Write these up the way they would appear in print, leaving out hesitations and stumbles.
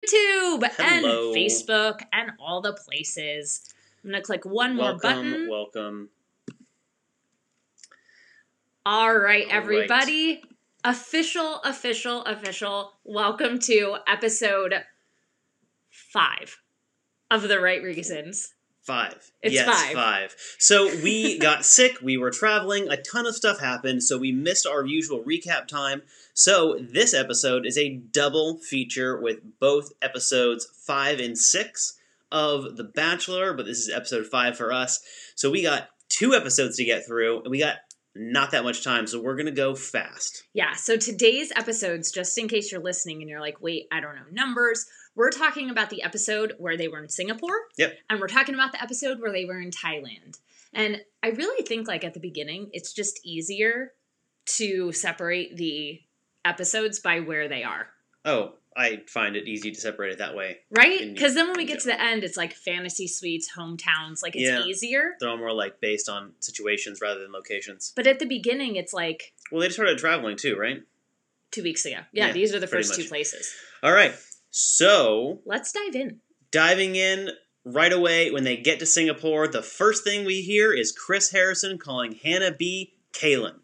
YouTube and Hello. Facebook and all the places. I'm going to click one more button. Welcome. All right, everybody. Official. Welcome to episode 5 of The Right Reasons. 5. It's yes, 5. So we got sick, we were traveling, a ton of stuff happened, so we missed our usual recap time. So this episode is a double feature with both episodes 5 and 6 of The Bachelor, but this is episode 5 for us. So we got 2 episodes to get through, and we got not that much time, so we're going to go fast. Yeah, so today's episodes, just in case you're listening and you're like, wait, I don't know numbers, we're talking about the episode where they were in Singapore. Yep. And we're talking about the episode where they were in Thailand. And I really think, like, at the beginning, it's just easier to separate the episodes by where they are. Oh, I find it easy to separate it that way. Right? Because then when we get to the end, it's like fantasy suites, hometowns. Like, it's easier. They're all more, like, based on situations rather than locations. But at the beginning, it's like... Well, they just started traveling, too, right? 2 weeks ago. Yeah, these are the first 2 places. All right. So... let's dive in. Diving in right away, when they get to Singapore, the first thing we hear is Chris Harrison calling Hannah B. Caelynn.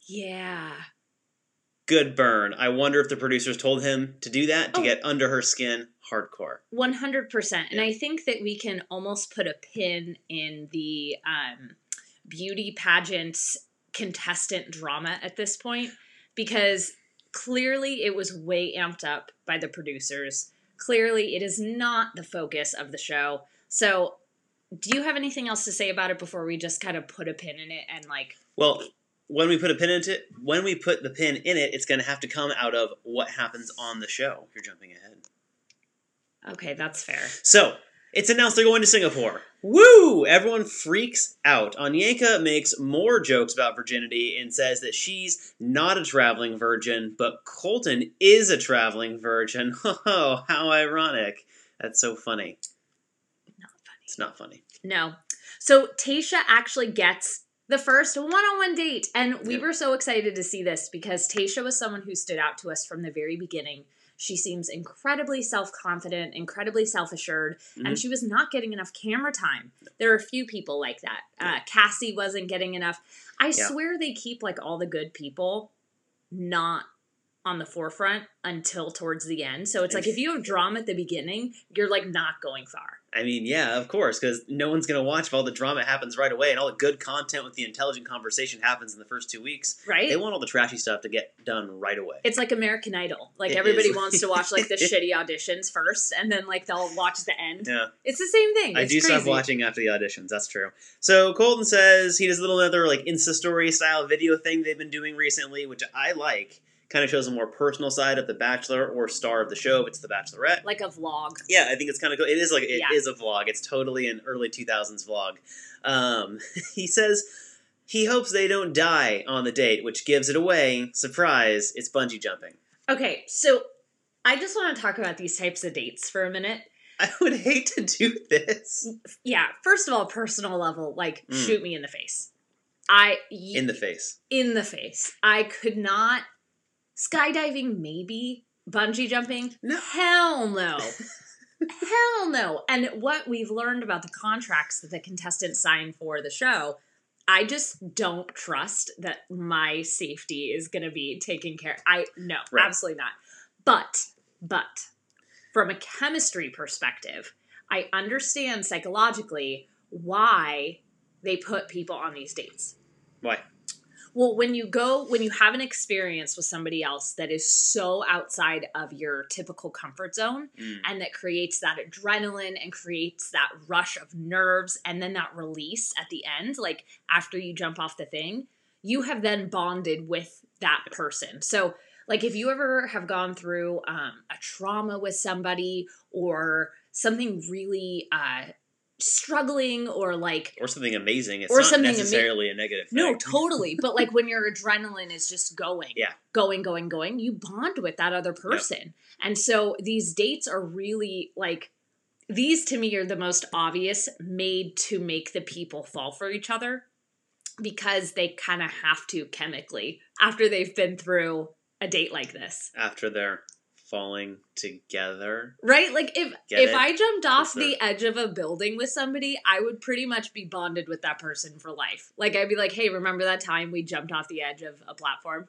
Yeah. Good burn. I wonder if the producers told him to do that, to get under her skin hardcore. 100%. And I think that we can almost put a pin in the beauty pageant contestant drama at this point, because clearly it was way amped up by the producers. Clearly it is not the focus of the show. So do you have anything else to say about it before we just kind of put a pin in it and like... Well... when we put the pin in it, it's going to have to come out of what happens on the show. If you're jumping ahead. Okay, that's fair. So, it's announced they're going to Singapore. Woo! Everyone freaks out. Onyeka makes more jokes about virginity and says that she's not a traveling virgin, but Colton is a traveling virgin. Oh, how ironic. That's so funny. Not funny. It's not funny. No. So, Tayshia actually gets the first one-on-one date. And we were so excited to see this because Tayshia was someone who stood out to us from the very beginning. She seems incredibly self-confident, incredibly self-assured, and she was not getting enough camera time. There are a few people like that. Cassie wasn't getting enough. I swear they keep like all the good people not on the forefront until towards the end. So it's like if you have drama at the beginning, you're like not going far. I mean, yeah, of course, because no one's going to watch if all the drama happens right away and all the good content with the intelligent conversation happens in the first 2 weeks. Right. They want all the trashy stuff to get done right away. It's like American Idol. Like everybody wants to watch like the shitty auditions first and then like they'll watch the end. Yeah. It's the same thing. I do stop watching after the auditions. That's true. So Colton says he does a little another like Insta story style video thing they've been doing recently, which I like. Kind of shows a more personal side of The Bachelor or star of the show if it's The Bachelorette. Like a vlog. Yeah, I think it's kind of cool. It is like it is a vlog. It's totally an early 2000s vlog. He says he hopes they don't die on the date, which gives it away. Surprise, it's bungee jumping. Okay, so I just want to talk about these types of dates for a minute. I would hate to do this. Yeah, first of all, personal level, like shoot me in the face. In the face. In the face. I could not... skydiving, maybe. Bungee jumping? No. Hell no. Hell no. And what we've learned about the contracts that the contestants sign for the show, I just don't trust that my safety is going to be taken care of. No, absolutely not. But, from a chemistry perspective, I understand psychologically why they put people on these dates. Why? Well, when you have an experience with somebody else that is so outside of your typical comfort zone and that creates that adrenaline and creates that rush of nerves and then that release at the end, like after you jump off the thing, you have then bonded with that person. So like if you ever have gone through a trauma with somebody or something really struggling or something amazing, it's not necessarily a negative thing. No, totally. But like when your adrenaline is just going, you bond with that other person. Yep. And so these dates are really like, these to me are the most obvious, made to make the people fall for each other because they kind of have to chemically after they've been through a date like this. After they're falling together. Right? Like, if I jumped off So- the edge of a building with somebody, I would pretty much be bonded with that person for life. Like, I'd be like, hey, remember that time we jumped off the edge of a platform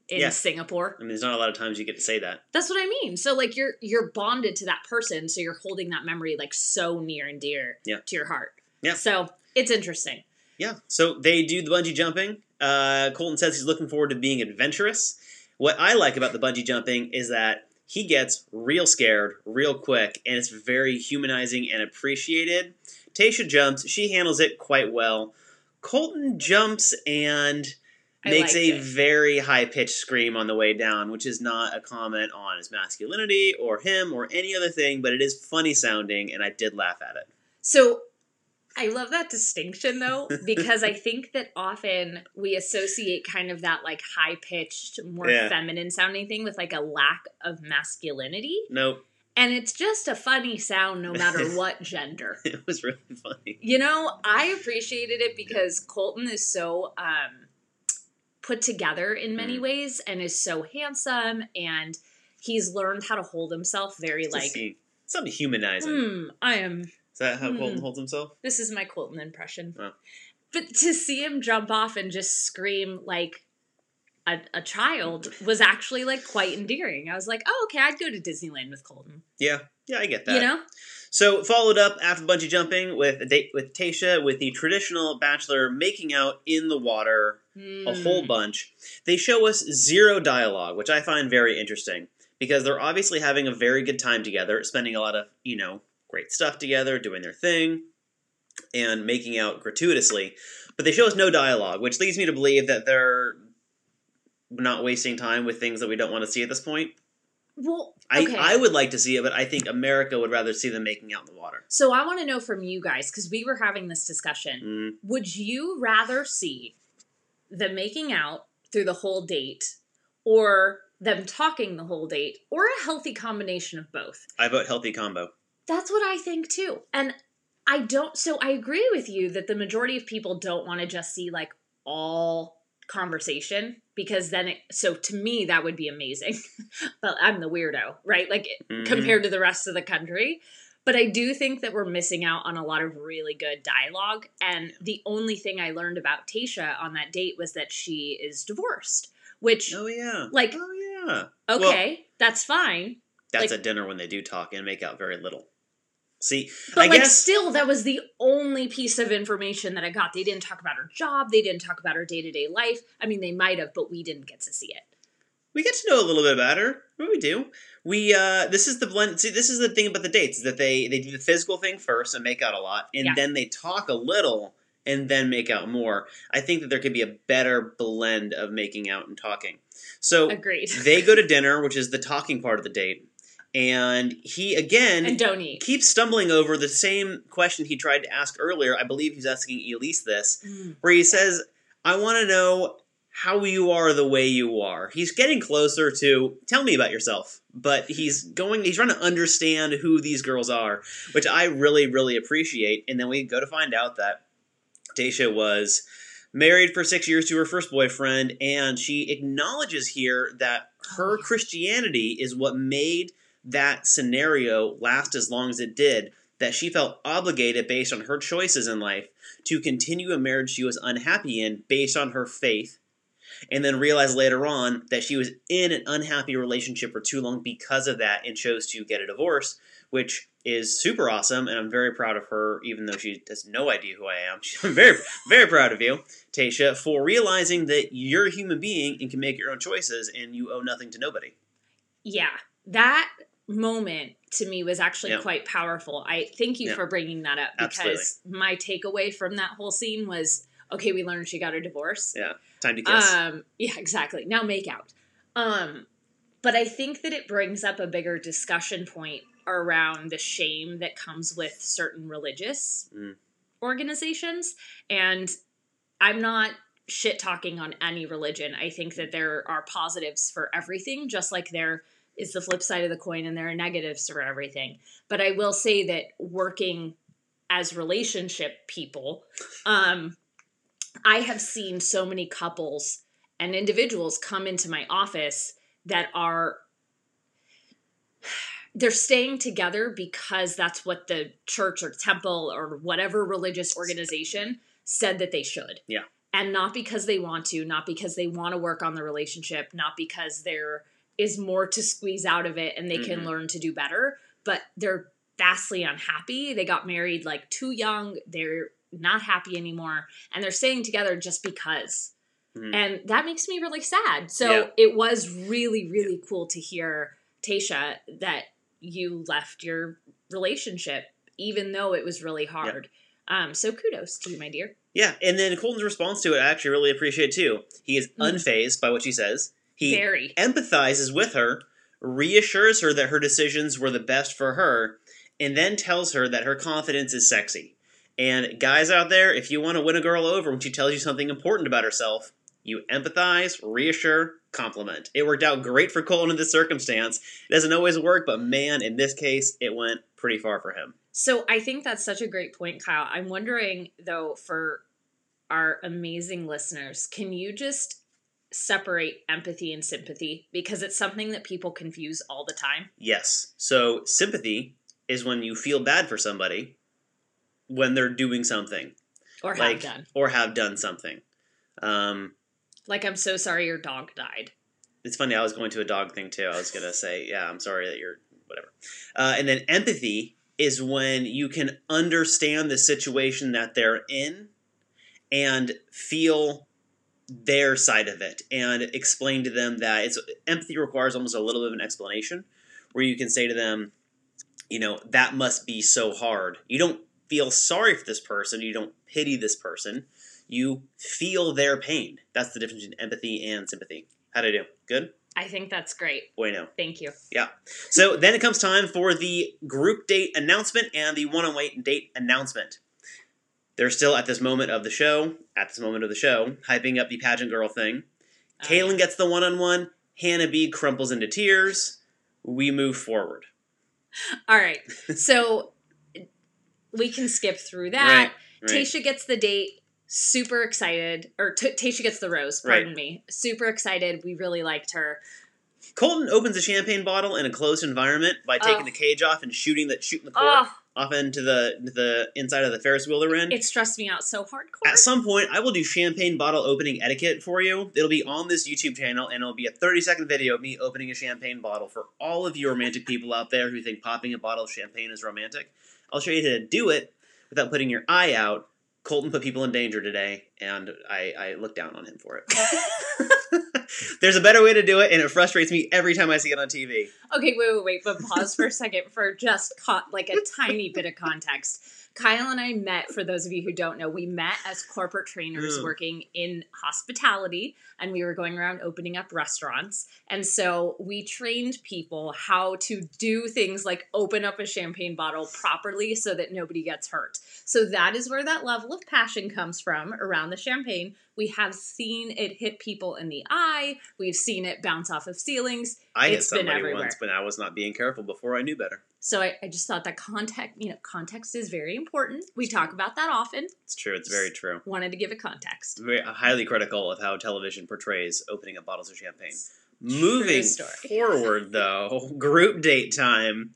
in Singapore? I mean, there's not a lot of times you get to say that. That's what I mean. So, like, you're bonded to that person, so you're holding that memory, like, so near and dear to your heart. Yeah. So, it's interesting. Yeah. So they do the bungee jumping. Colton says he's looking forward to being adventurous. What I like about the bungee jumping is that he gets real scared real quick, and it's very humanizing and appreciated. Tayshia jumps. She handles it quite well. Colton jumps and makes a very high-pitched scream on the way down, which is not a comment on his masculinity or him or any other thing, but it is funny sounding, and I did laugh at it. So, I love that distinction, though, because I think that often we associate kind of that, like, high-pitched, more feminine-sounding thing with, like, a lack of masculinity. Nope. And it's just a funny sound no matter what gender. It was really funny. You know, I appreciated it because Colton is so put together in many ways and is so handsome, and he's learned how to hold himself very, something humanizing. I am... Is that how Colton holds himself? This is my Colton impression. Oh. But to see him jump off and just scream like a child was actually, like, quite endearing. I was like, oh, okay, I'd go to Disneyland with Colton. Yeah, I get that. You know? So, followed up after bungee jumping with a date with Tayshia with the traditional Bachelor making out in the water, a whole bunch. They show us zero dialogue, which I find very interesting, because they're obviously having a very good time together, spending a lot of, great stuff together, doing their thing, and making out gratuitously. But they show us no dialogue, which leads me to believe that they're not wasting time with things that we don't want to see at this point. Well, okay. I would like to see it, but I think America would rather see them making out in the water. So I want to know from you guys, because we were having this discussion. Would you rather see them making out through the whole date, or them talking the whole date, or a healthy combination of both? I vote healthy combo. That's what I think too. And I agree with you that the majority of people don't want to just see, like, all conversation, because then so to me that would be amazing. But I'm the weirdo, right? Like, compared to the rest of the country. But I do think that we're missing out on a lot of really good dialogue. And the only thing I learned about Tayshia on that date was that she is divorced, which, okay, well, that's fine. That's at dinner when they do talk and make out very little. See, but I guess still, that was the only piece of information that I got. They didn't talk about her job. They didn't talk about her day-to-day life. I mean, they might have, but we didn't get to see it. We get to know a little bit about her. What we do. This is the blend. See, this is the thing about the dates, that they do the physical thing first and make out a lot, and then they talk a little and then make out more. I think that there could be a better blend of making out and talking. So agreed. They go to dinner, which is the talking part of the date. And he, again, and don't eat. Keeps stumbling over the same question he tried to ask earlier. I believe he's asking Elyse this, where he says, I want to know how you are the way you are. He's getting closer to, tell me about yourself. But he's trying to understand who these girls are, which I really, really appreciate. And then we go to find out that Tayshia was married for 6 years to her first boyfriend, and she acknowledges here that her Christianity is what made that scenario last as long as it did, that she felt obligated based on her choices in life to continue a marriage she was unhappy in based on her faith, and then realized later on that she was in an unhappy relationship for too long because of that and chose to get a divorce, which is super awesome, and I'm very proud of her, even though she has no idea who I am. I'm very, very proud of you, Tayshia, for realizing that you're a human being and can make your own choices and you owe nothing to nobody. Yeah, that moment to me was actually quite powerful. I thank you for bringing that up, because my takeaway from that whole scene was, okay, we learned she got a divorce. Yeah, time to kiss. Yeah, exactly. Now make out. But I think that it brings up a bigger discussion point around the shame that comes with certain religious organizations. And I'm not shit-talking on any religion. I think that there are positives for everything, just like there is the flip side of the coin and there are negatives for everything. But I will say that working as relationship people, I have seen so many couples and individuals come into my office that are they're staying together because that's what the church or temple or whatever religious organization said that they should. Yeah. And not because they want to, not because they want to work on the relationship, not because there is more to squeeze out of it and they can learn to do better, but they're vastly unhappy. They got married like too young. They're not happy anymore. And they're staying together just because. And that makes me really sad. So it was really, really cool to hear, Tayshia, that you left your relationship, even though it was really hard. So kudos to you, my dear. Yeah, and then Colton's response to it, I actually really appreciate too. He is unfazed by what she says. He empathizes with her, reassures her that her decisions were the best for her, and then tells her that her confidence is sexy. And guys out there, if you want to win a girl over when she tells you something important about herself, you empathize, reassure, compliment. It worked out great for Colton in this circumstance. It doesn't always work, but man, in this case, it went pretty far for him. So I think that's such a great point, Kyle. I'm wondering, though, for our amazing listeners, can you just separate empathy and sympathy? Because it's something that people confuse all the time. Yes. So sympathy is when you feel bad for somebody when they're doing something. Or have done. Or have done something. Like, I'm so sorry your dog died. It's funny, I was going to a dog thing too. I was going to say, yeah, I'm sorry that you're whatever. And then empathy is when you can understand the situation that they're in and feel their side of it and explain to them that empathy requires almost a little bit of an explanation where you can say to them, you know, that must be so hard. You don't feel sorry for this person. You don't pity this person. You feel their pain. That's the difference between empathy and sympathy. How'd I do? Good? I think that's great. Bueno. Thank you. Yeah. So then it comes time for the group date announcement and the one-on-one date announcement. They're still at this moment of the show, hyping up the pageant girl thing. Caelynn gets the one-on-one. Hannah B crumples into tears. We move forward. All right. So we can skip through that. Right. Tayshia gets the date. Super excited. Or Tayshia gets the rose. Pardon me. Super excited. We really liked her. Colton opens a champagne bottle in a closed environment by taking the cage off and shooting the cork off into the inside of the Ferris wheel they're in. It stressed me out so hardcore. At some point, I will do champagne bottle opening etiquette for you. It'll be on this YouTube channel, and it'll be a 30-second video of me opening a champagne bottle for all of you romantic people out there who think popping a bottle of champagne is romantic. I'll show you how to do it without putting your eye out. Colton put people in danger today, and I look down on him for it. There's a better way to do it, and it frustrates me every time I see it on TV. Okay, wait, but pause for a second for just like a tiny bit of context. Kyle and I met, for those of you who don't know, we met as corporate trainers working in hospitality, and we were going around opening up restaurants. And so we trained people how to do things like open up a champagne bottle properly so that nobody gets hurt. So that is where that level of passion comes from around the champagne. We have seen it hit people in the eye. We've seen it bounce off of ceilings. I hit somebody once, but I was not being careful before I knew better. So I just thought that context is very important. We talk about that often. It's true. It's very true. Wanted to give it context. Very highly critical of how television portrays opening up bottles of champagne. Moving forward, though, group date time.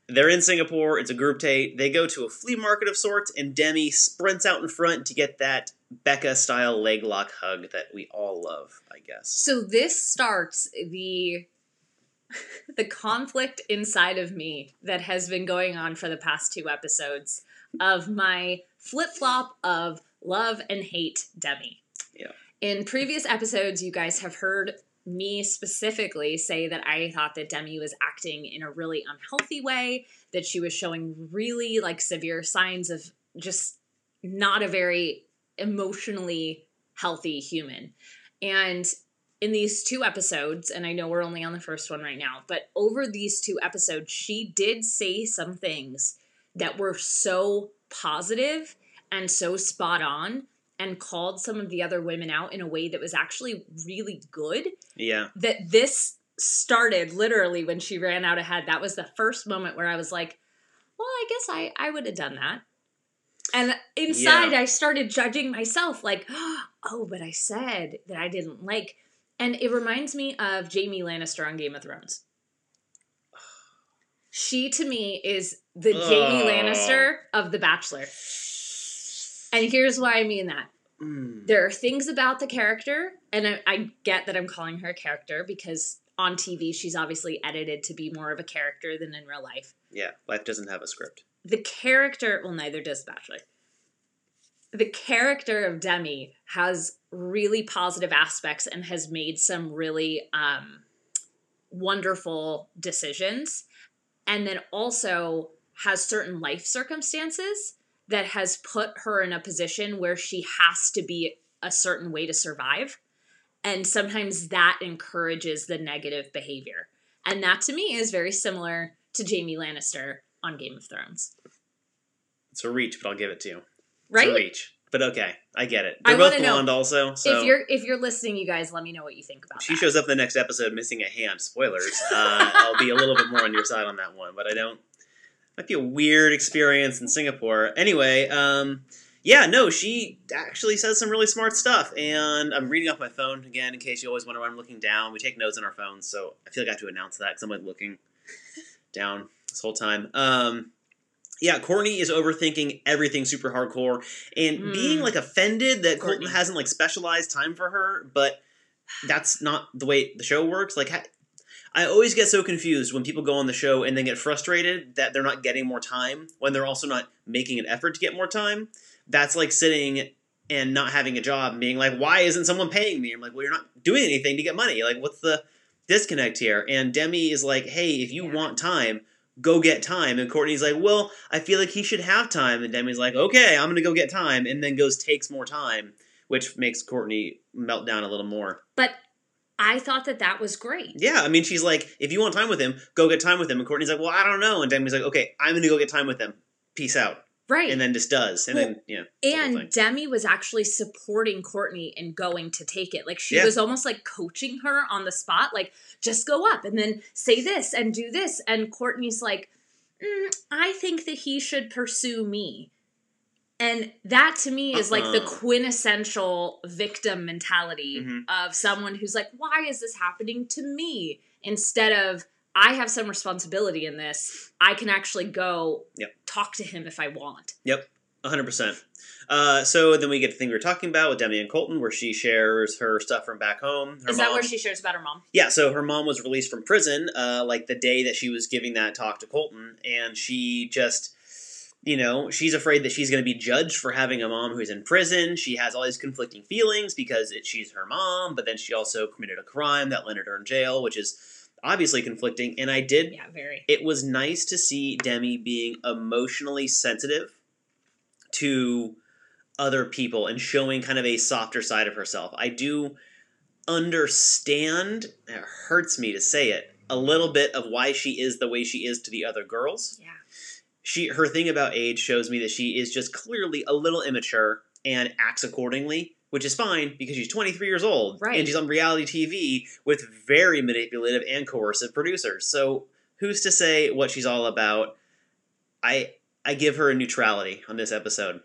They're in Singapore. It's a group date. They go to a flea market of sorts, and Demi sprints out in front to get that Becca-style leg lock hug that we all love, I guess. So this starts the conflict inside of me that has been going on for the past 2 episodes of my flip-flop of love and hate Demi. Yeah. In previous episodes, you guys have heard me specifically say that I thought that Demi was acting in a really unhealthy way, that she was showing really severe signs of just not a very emotionally healthy human. And in these 2 episodes, and I know we're only on the first one right now, but over these 2 episodes, she did say some things that were so positive and so spot on and called some of the other women out in a way that was actually really good. Yeah. That this started literally when she ran out ahead. That was the first moment where I was like, well, I guess I would have done that. And inside I started judging myself like, oh, but I said that I didn't like. And it reminds me of Jaime Lannister on Game of Thrones. She, to me, is the Jaime Lannister of The Bachelor. And here's why I mean that. There are things about the character, and I get that I'm calling her a character because on TV she's obviously edited to be more of a character than in real life. Yeah, life doesn't have a script. The character, well, neither does The Bachelor. The character of Demi has really positive aspects and has made some really wonderful decisions. And then also has certain life circumstances that has put her in a position where she has to be a certain way to survive. And sometimes that encourages the negative behavior. And that to me is very similar to Jaime Lannister on Game of Thrones. It's a reach, but I'll give it to you. Right? It's a reach. But okay, I get it. They're both blonde also. So if you're listening, you guys, let me know what you think about she that. shows up in the next episode missing a hand. Spoilers. I'll be a little bit more on your side on that one, but I don't. Might be a weird experience in Singapore. Anyway, she actually says some really smart stuff, and I'm reading off my phone again in case you always wonder why I'm looking down. We take notes on our phones, so I feel like I have to announce that because I'm like looking down this whole time. Courtney is overthinking everything super hardcore and being like offended that Colton hasn't like specialized time for her, but that's not the way the show works. Like, I always get so confused when people go on the show and then get frustrated that they're not getting more time when they're also not making an effort to get more time. That's like sitting and not having a job and being like, why isn't someone paying me? I'm like, well, you're not doing anything to get money. Like, what's the disconnect here? And Demi is like, hey, if you want time, go get time. And Courtney's like, well, I feel like he should have time. And Demi's like, okay, I'm going to go get time. And then takes more time, which makes Courtney melt down a little more. But I thought that was great. Yeah, I mean, she's like, if you want time with him, go get time with him. And Courtney's like, well, I don't know. And Demi's like, okay, I'm going to go get time with him. Peace out. Right. And then just does. And And Demi was actually supporting Courtney in going to take it. Like, she was almost like coaching her on the spot. Like, just go up and then say this and do this. And Courtney's like, I think that he should pursue me. And that to me is like the quintessential victim mentality of someone who's like, why is this happening to me? Instead of, I have some responsibility in this. I can actually go talk to him if I want. Yep, 100%. So then we get the thing we were talking about with Demi and Colton, where she shares her stuff from back home. Is that where she shares about her mom? Yeah, so her mom was released from prison, like the day that she was giving that talk to Colton, and she just, she's afraid that she's going to be judged for having a mom who's in prison. She has all these conflicting feelings because she's her mom, but then she also committed a crime that landed her in jail, which is obviously conflicting. And very. It was nice to see Demi being emotionally sensitive to other people and showing kind of a softer side of herself. I do understand, it hurts me to say it, a little bit of why she is the way she is to the other girls. Yeah. Her thing about age shows me that she is just clearly a little immature and acts accordingly, which is fine because she's 23 years old. Right. And she's on reality TV with very manipulative and coercive producers. So who's to say what she's all about? I give her a neutrality on this episode.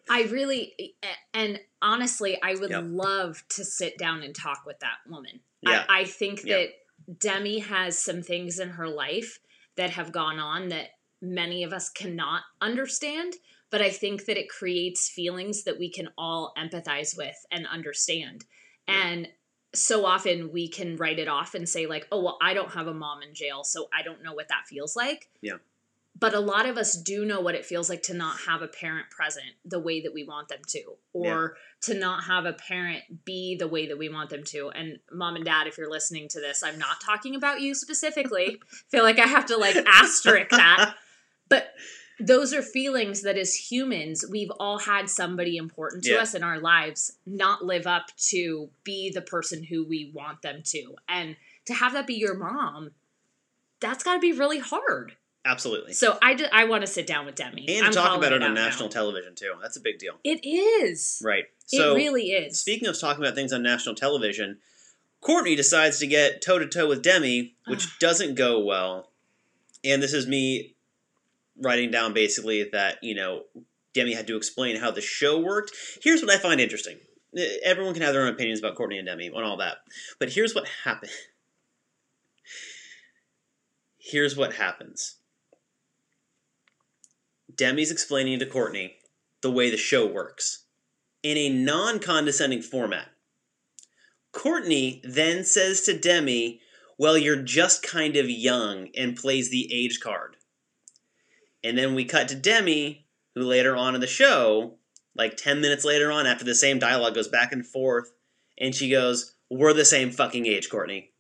And honestly, I would love to sit down and talk with that woman. Yeah. I think that Demi has some things in her life that have gone on that many of us cannot understand, but I think that it creates feelings that we can all empathize with and understand. And so often we can write it off and say like, oh, well, I don't have a mom in jail, so I don't know what that feels like. Yeah. But a lot of us do know what it feels like to not have a parent present the way that we want them to, or to not have a parent be the way that we want them to. And mom and dad, if you're listening to this, I'm not talking about you specifically. Feel like I have to like asterisk that. But those are feelings that as humans, we've all had somebody important to us in our lives not live up to be the person who we want them to. And to have that be your mom, that's got to be really hard. Absolutely. So I want to sit down with Demi. And to talk about it on national television, too. That's a big deal. It is. Right. So, it really is. Speaking of talking about things on national television, Courtney decides to get toe-to-toe with Demi, which doesn't go well. And this is me writing down basically that, Demi had to explain how the show worked. Here's what I find interesting. Everyone can have their own opinions about Courtney and Demi and all that. But here's what happened. Here's what happens. Demi's explaining to Courtney the way the show works in a non-condescending format. Courtney then says to Demi, well, you're just kind of young, and plays the age card. And then we cut to Demi, who later on in the show, like 10 minutes later on, after the same dialogue goes back and forth, and she goes, we're the same fucking age, Courtney.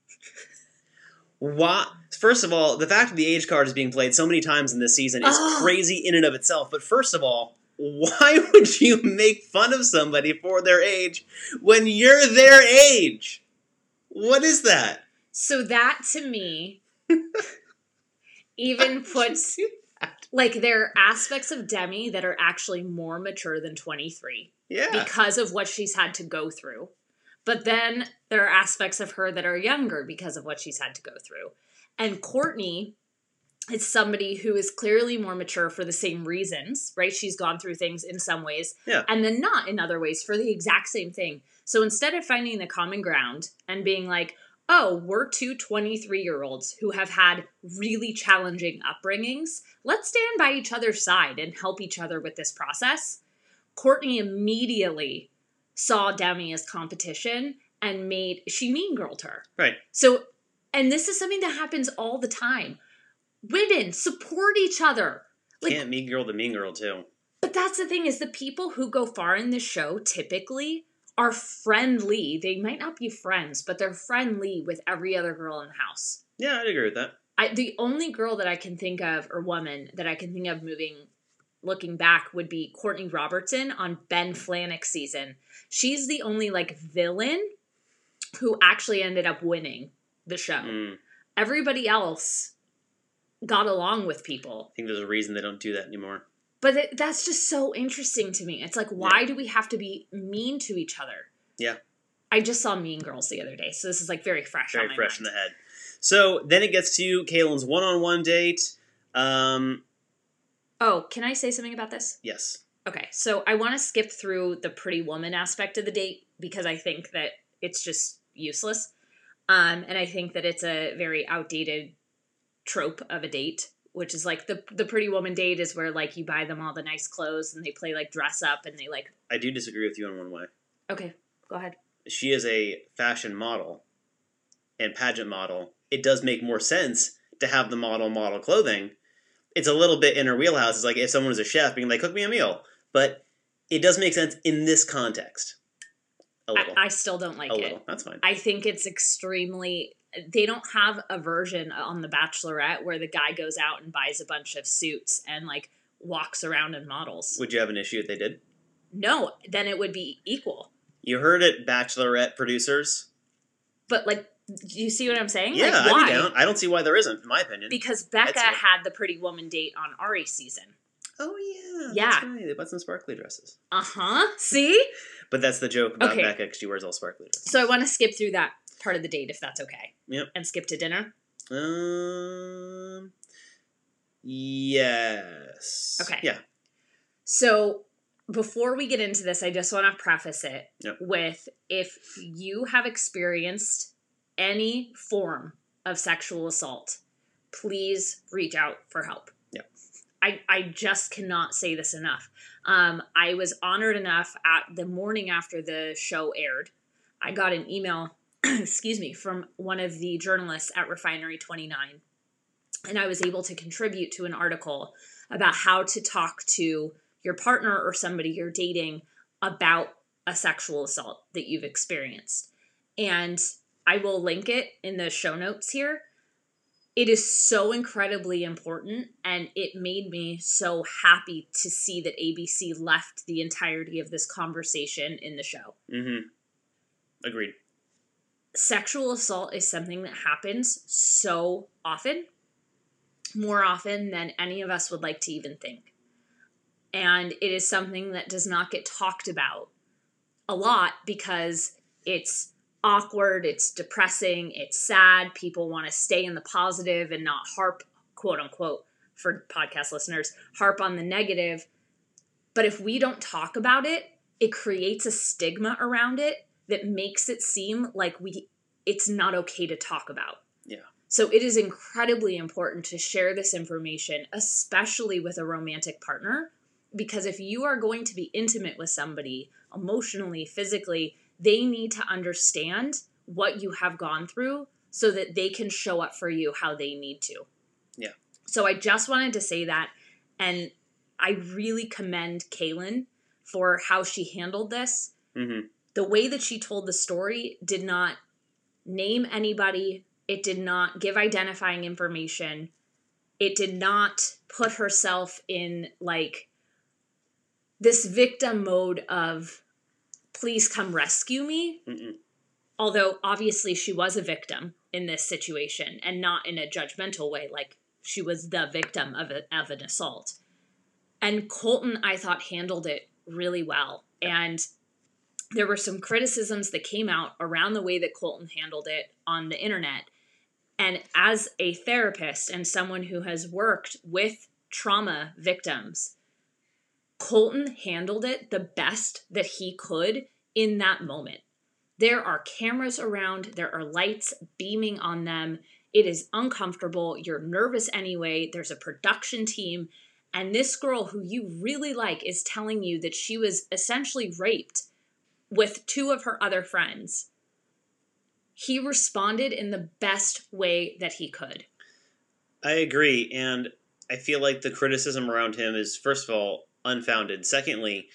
Why? First of all, the fact that the age card is being played so many times in this season is crazy in and of itself. But first of all, why would you make fun of somebody for their age when you're their age? What is that? So that, to me, even puts, like, there are aspects of Demi that are actually more mature than 23. Yeah. Because of what she's had to go through. But then there are aspects of her that are younger because of what she's had to go through. And Courtney is somebody who is clearly more mature for the same reasons, right? She's gone through things in some ways, and then not in other ways for the exact same thing. So instead of finding the common ground and being like, oh, we're two 23-year-olds who have had really challenging upbringings, let's stand by each other's side and help each other with this process. Courtney immediately saw Demi as competition and she mean girled her. Right. So, and this is something that happens all the time. Women support each other. Like, can't mean girl the mean girl too. But that's the thing, is the people who go far in this show typically are friendly. They might not be friends, but they're friendly with every other girl in the house. Yeah, I'd agree with that. The only girl that I can think of, or woman that I can think of looking back, would be Courtney Robertson on Ben Flajnik's season. She's the only, like, villain who actually ended up winning the show. Everybody else got along with people. I think there's a reason they don't do that anymore. But that's just so interesting to me. It's like, why do we have to be mean to each other? Yeah. I just saw Mean Girls the other day, so this is, like, very fresh on my fresh mind. in the head. So then it gets to Caelynn's one-on-one date. Oh, can I say something about this? Yes. Okay, so I want to skip through the pretty woman aspect of the date because I think that it's just useless. And I think that it's a very outdated trope of a date, which is like the pretty woman date is where, like, you buy them all the nice clothes and they play, like, dress up and they, like... I do disagree with you in one way. Okay, go ahead. She is a fashion model and pageant model. It does make more sense to have the model clothing. It's a little bit in her wheelhouse. It's like if someone was a chef being like, cook me a meal. But it does make sense in this context. A little. I still don't like it. A little. That's fine. I think it's extremely... They don't have a version on The Bachelorette where the guy goes out and buys a bunch of suits and, like, walks around in models. Would you have an issue if they did? No, then it would be equal. You heard it, Bachelorette producers. But, like, do you see what I'm saying? Yeah, like, why? I'd be down. I don't see why there isn't, in my opinion. Because Becca had the pretty woman date on Ari's season. Oh, yeah. Yeah. That's right. They bought some sparkly dresses. Uh-huh. See? But that's the joke about Becca, because she wears all sparkly dresses. So I want to skip through that part of the date, if that's okay. Yep. And skip to dinner? Yes. Okay. Yeah. So before we get into this, I just want to preface it with, if you have experienced any form of sexual assault, please reach out for help. Yep. I just cannot say this enough. I was honored enough at the morning after the show aired. I got an email, from one of the journalists at Refinery 29. And I was able to contribute to an article about how to talk to your partner or somebody you're dating about a sexual assault that you've experienced. And I will link it in the show notes here. It is so incredibly important, and it made me so happy to see that ABC left the entirety of this conversation in the show. Mm-hmm. Agreed. Sexual assault is something that happens so often, more often than any of us would like to even think. And it is something that does not get talked about a lot because it's awkward, it's depressing, it's sad. People want to stay in the positive and not harp, quote unquote, for podcast listeners, harp on the negative. But if we don't talk about it, it creates a stigma around it that makes it seem like it's not okay to talk about. Yeah. So it is incredibly important to share this information, especially with a romantic partner, because if you are going to be intimate with somebody emotionally, physically, they need to understand what you have gone through so that they can show up for you how they need to. Yeah. So I just wanted to say that, and I really commend Caelynn for how she handled this. Mm-hmm. The way that she told the story did not name anybody. It did not give identifying information. It did not put herself in like this victim mode of please come rescue me. Mm-mm. Although obviously she was a victim in this situation and not in a judgmental way. Like she was the victim of an assault. And Colton, I thought, handled it really well. And there were some criticisms that came out around the way that Colton handled it on the internet. And as a therapist and someone who has worked with trauma victims, Colton handled it the best that he could in that moment. There are cameras around. There are lights beaming on them. It is uncomfortable. You're nervous anyway. There's a production team. And this girl who you really like is telling you that she was essentially raped with two of her other friends. He responded in the best way that he could. I agree. And I feel like the criticism around him is, first of all, unfounded. Secondly,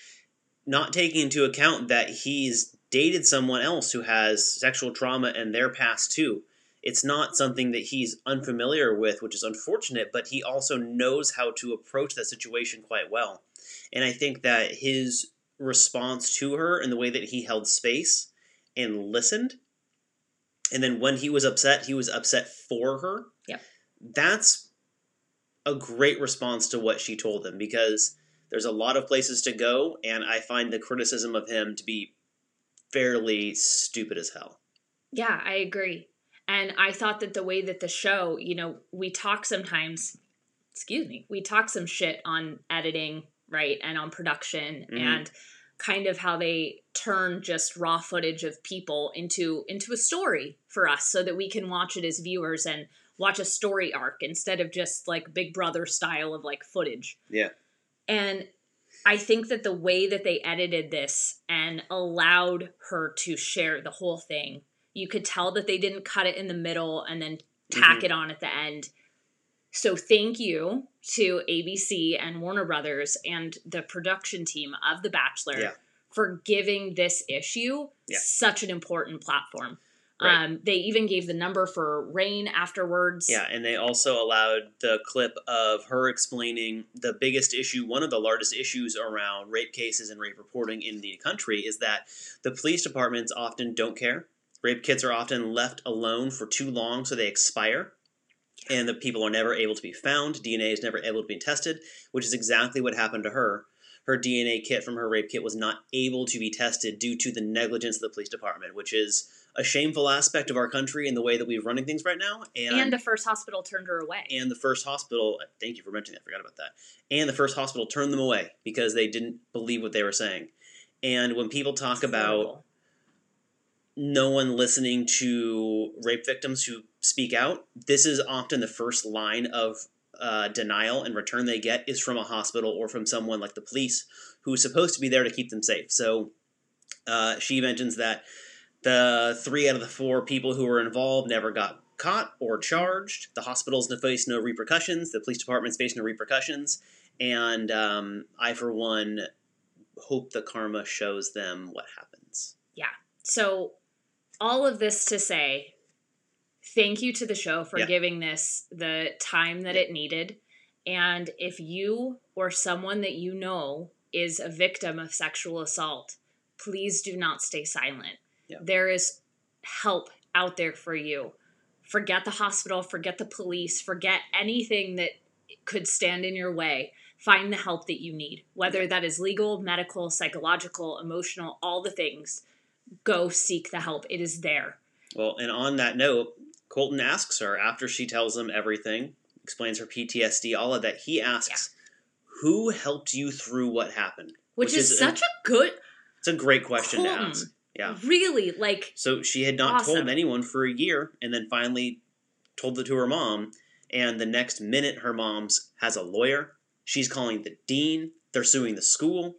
not taking into account that he's dated someone else who has sexual trauma in their past too. It's not something that he's unfamiliar with, which is unfortunate, but he also knows how to approach that situation quite well. And I think that his response to her and the way that he held space and listened, and then when he was upset for her. Yep. That's a great response to what she told him, because there's a lot of places to go, and I find the criticism of him to be fairly stupid as hell. Yeah, I agree. And I thought that the way that the show, we talk sometimes, we talk some shit on editing, right? And on production and kind of how they turn just raw footage of people into a story for us so that we can watch it as viewers and watch a story arc instead of just like Big Brother style of like footage. Yeah. And I think that the way that they edited this and allowed her to share the whole thing, you could tell that they didn't cut it in the middle and then tack it on at the end. So thank you to ABC and Warner Brothers and the production team of The Bachelor for giving this issue such an important platform. Right. They even gave the number for Rain afterwards. Yeah, and they also allowed the clip of her explaining the biggest issue, one of the largest issues around rape cases and rape reporting in the country is that the police departments often don't care. Rape kits are often left alone for too long, so they expire. And the people are never able to be found. DNA is never able to be tested, which is exactly what happened to her. Her DNA kit from her rape kit was not able to be tested due to the negligence of the police department, which is a shameful aspect of our country and the way that we're running things right now. And the first hospital turned her away. And the first hospital, thank you for mentioning that, I forgot about that. And the first hospital turned them away because they didn't believe what they were saying. And when people talk about no one listening to rape victims who speak out, this is often the first line of denial and return they get is from a hospital or from someone like the police who's supposed to be there to keep them safe. So she mentions that the 3 out of the 4 people who were involved never got caught or charged. The hospitals faced no repercussions. The police departments faced no repercussions. And I, for one, hope the karma shows them what happens. Yeah. So all of this to say, thank you to the show for giving this the time that it needed. And if you or someone that you know is a victim of sexual assault, please do not stay silent. Yeah. There is help out there for you. Forget the hospital, forget the police, forget anything that could stand in your way. Find the help that you need, whether that is legal, medical, psychological, emotional, all the things. Go seek the help. It is there. Well, and on that note, Colton asks her, after she tells him everything, explains her PTSD, all of that, he asks, who helped you through what happened? Which is such a good... It's a great question Colton, to ask. Yeah. Really, like... So she had not told anyone for a year, and then finally told it to her mom, and the next minute her mom's has a lawyer. She's calling the dean. They're suing the school.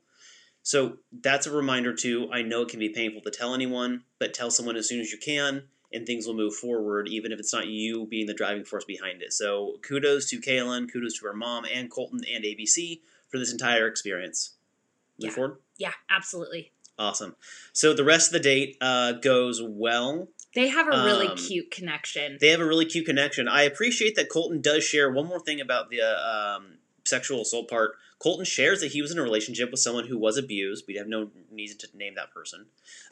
So that's a reminder too. I know it can be painful to tell anyone, but tell someone as soon as you can, and things will move forward, even if it's not you being the driving force behind it. So kudos to Caelynn, kudos to her mom and Colton and ABC for this entire experience. Move forward? Yeah, absolutely. Awesome. So the rest of the date goes well. They have a really cute connection. They have a really cute connection. I appreciate that Colton does share one more thing about the sexual assault part. Colton shares that he was in a relationship with someone who was abused. We have no need to name that person.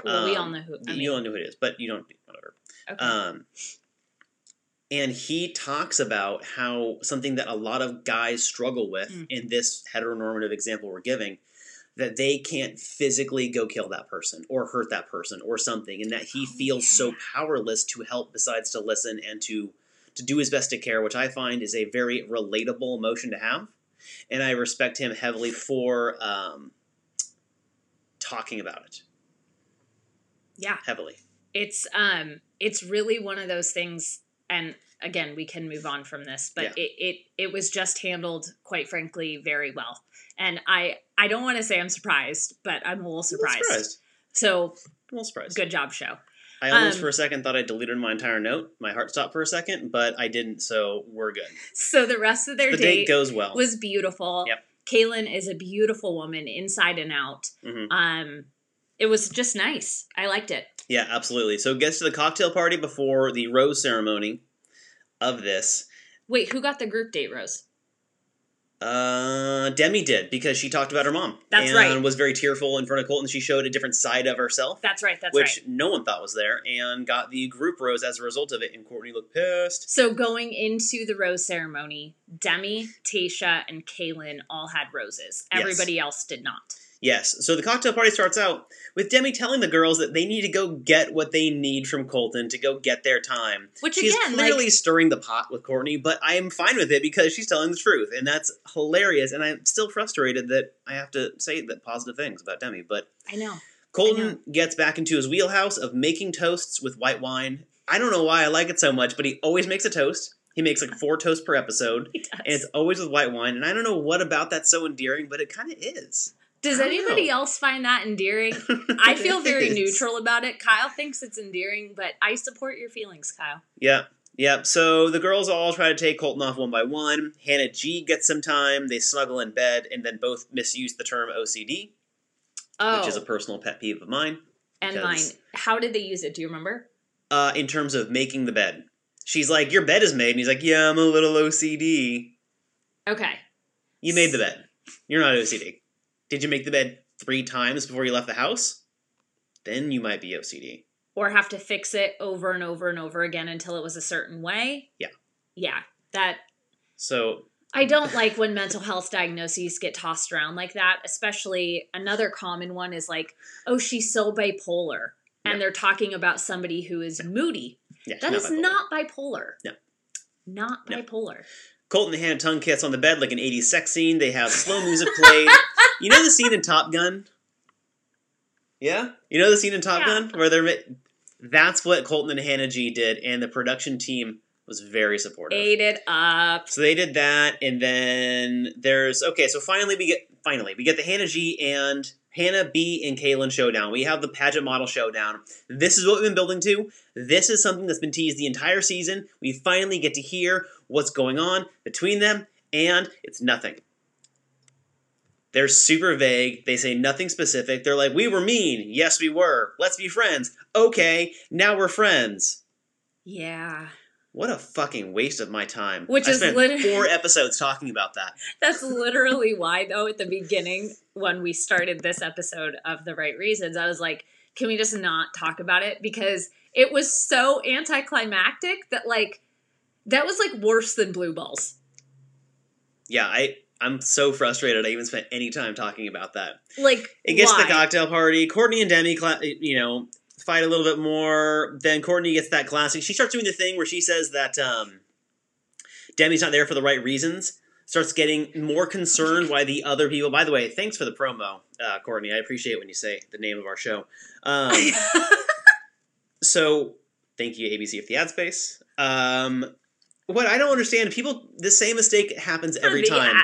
Well, we all know who. You all know who it is, but you don't. Whatever. Okay. And he talks about how something that a lot of guys struggle with in this heteronormative example we're giving, that they can't physically go kill that person or hurt that person or something, and that he feels so powerless to help besides to listen and to do his best to care, which I find is a very relatable emotion to have. And I respect him heavily for talking about it. Yeah. Heavily. It's really one of those things, and again, we can move on from this, but it was just handled, quite frankly, very well. And I don't want to say I'm surprised, but I'm a little surprised. So, a little surprised. Good job, show. I almost for a second thought I deleted my entire note. My heart stopped for a second, but I didn't, so we're good. So the rest of their date goes well. Was beautiful. Yep. Caelynn is a beautiful woman inside and out. Mm-hmm. It was just nice. I liked it. Yeah, absolutely. So it gets to the cocktail party before the rose ceremony of this. Wait, who got the group date rose? Demi did, because she talked about her mom. That's right. And was very tearful in front of Colton. She showed a different side of herself. That's right, which no one thought was there, and got the group rose as a result of it, and Courtney looked pissed. So going into the rose ceremony, Demi, Tayshia, and Caelynn all had roses. Everybody else did not. Yes. So the cocktail party starts out with Demi telling the girls that they need to go get what they need from Colton to go get their time. Which she's again, clearly stirring the pot with Courtney, but I am fine with it because she's telling the truth, and that's hilarious. And I'm still frustrated that I have to say that positive things about Demi, but I know. Colton gets back into his wheelhouse of making toasts with white wine. I don't know why I like it so much, but he always makes a toast. He makes like 4 toasts per episode, and it's always with white wine. And I don't know what about that's so endearing, but it kind of is. Does anybody else find that endearing? I feel very neutral about it. Kyle thinks it's endearing, but I support your feelings, Kyle. Yeah. So the girls all try to take Colton off one by one. Hannah G gets some time. They snuggle in bed and then both misuse the term OCD, which is a personal pet peeve of mine. And mine. How did they use it? Do you remember? In terms of making the bed. She's like, your bed is made. And he's like, yeah, I'm a little OCD. Okay. You made the bed. You're not OCD. Did you make the bed 3 times before you left the house? Then you might be OCD. Or have to fix it over and over and over again until it was a certain way? Yeah. Yeah. So I don't like when mental health diagnoses get tossed around like that, especially another common one is like, oh, she's so bipolar. And they're talking about somebody who is moody. Yeah, that is not bipolar. No. Not bipolar. Colton and Hannah tongue kiss on the bed like an 80s sex scene. They have slow music played. You know the scene in Top Gun? Yeah? You know the scene in Top Gun? Where that's what Colton and Hannah G did, and the production team was very supportive. Ate it up. So they did that, and then so finally we get the Hannah G and Hannah B and Caelynn showdown. We have the pageant model showdown. This is what we've been building to. This is something that's been teased the entire season. We finally get to hear what's going on between them, and it's nothing. They're super vague. They say nothing specific. They're like, we were mean. Yes, we were. Let's be friends. Okay, now we're friends. Yeah. What a fucking waste of my time. Which is literally 4 episodes talking about that. That's literally why, though, at the beginning, when we started this episode of The Right Reasons, I was like, can we just not talk about it? Because it was so anticlimactic that, that was, worse than Blue Balls. Yeah, I'm so frustrated I even spent any time talking about that. It gets to the cocktail party. Courtney and Demi, fight a little bit more. Then Courtney gets that classic. She starts doing the thing where she says that Demi's not there for the right reasons. Starts getting more concerned why the other people... By the way, thanks for the promo, Courtney. I appreciate when you say the name of our show. So, thank you, ABC, for the ad space. What I don't understand, the same mistake happens every time.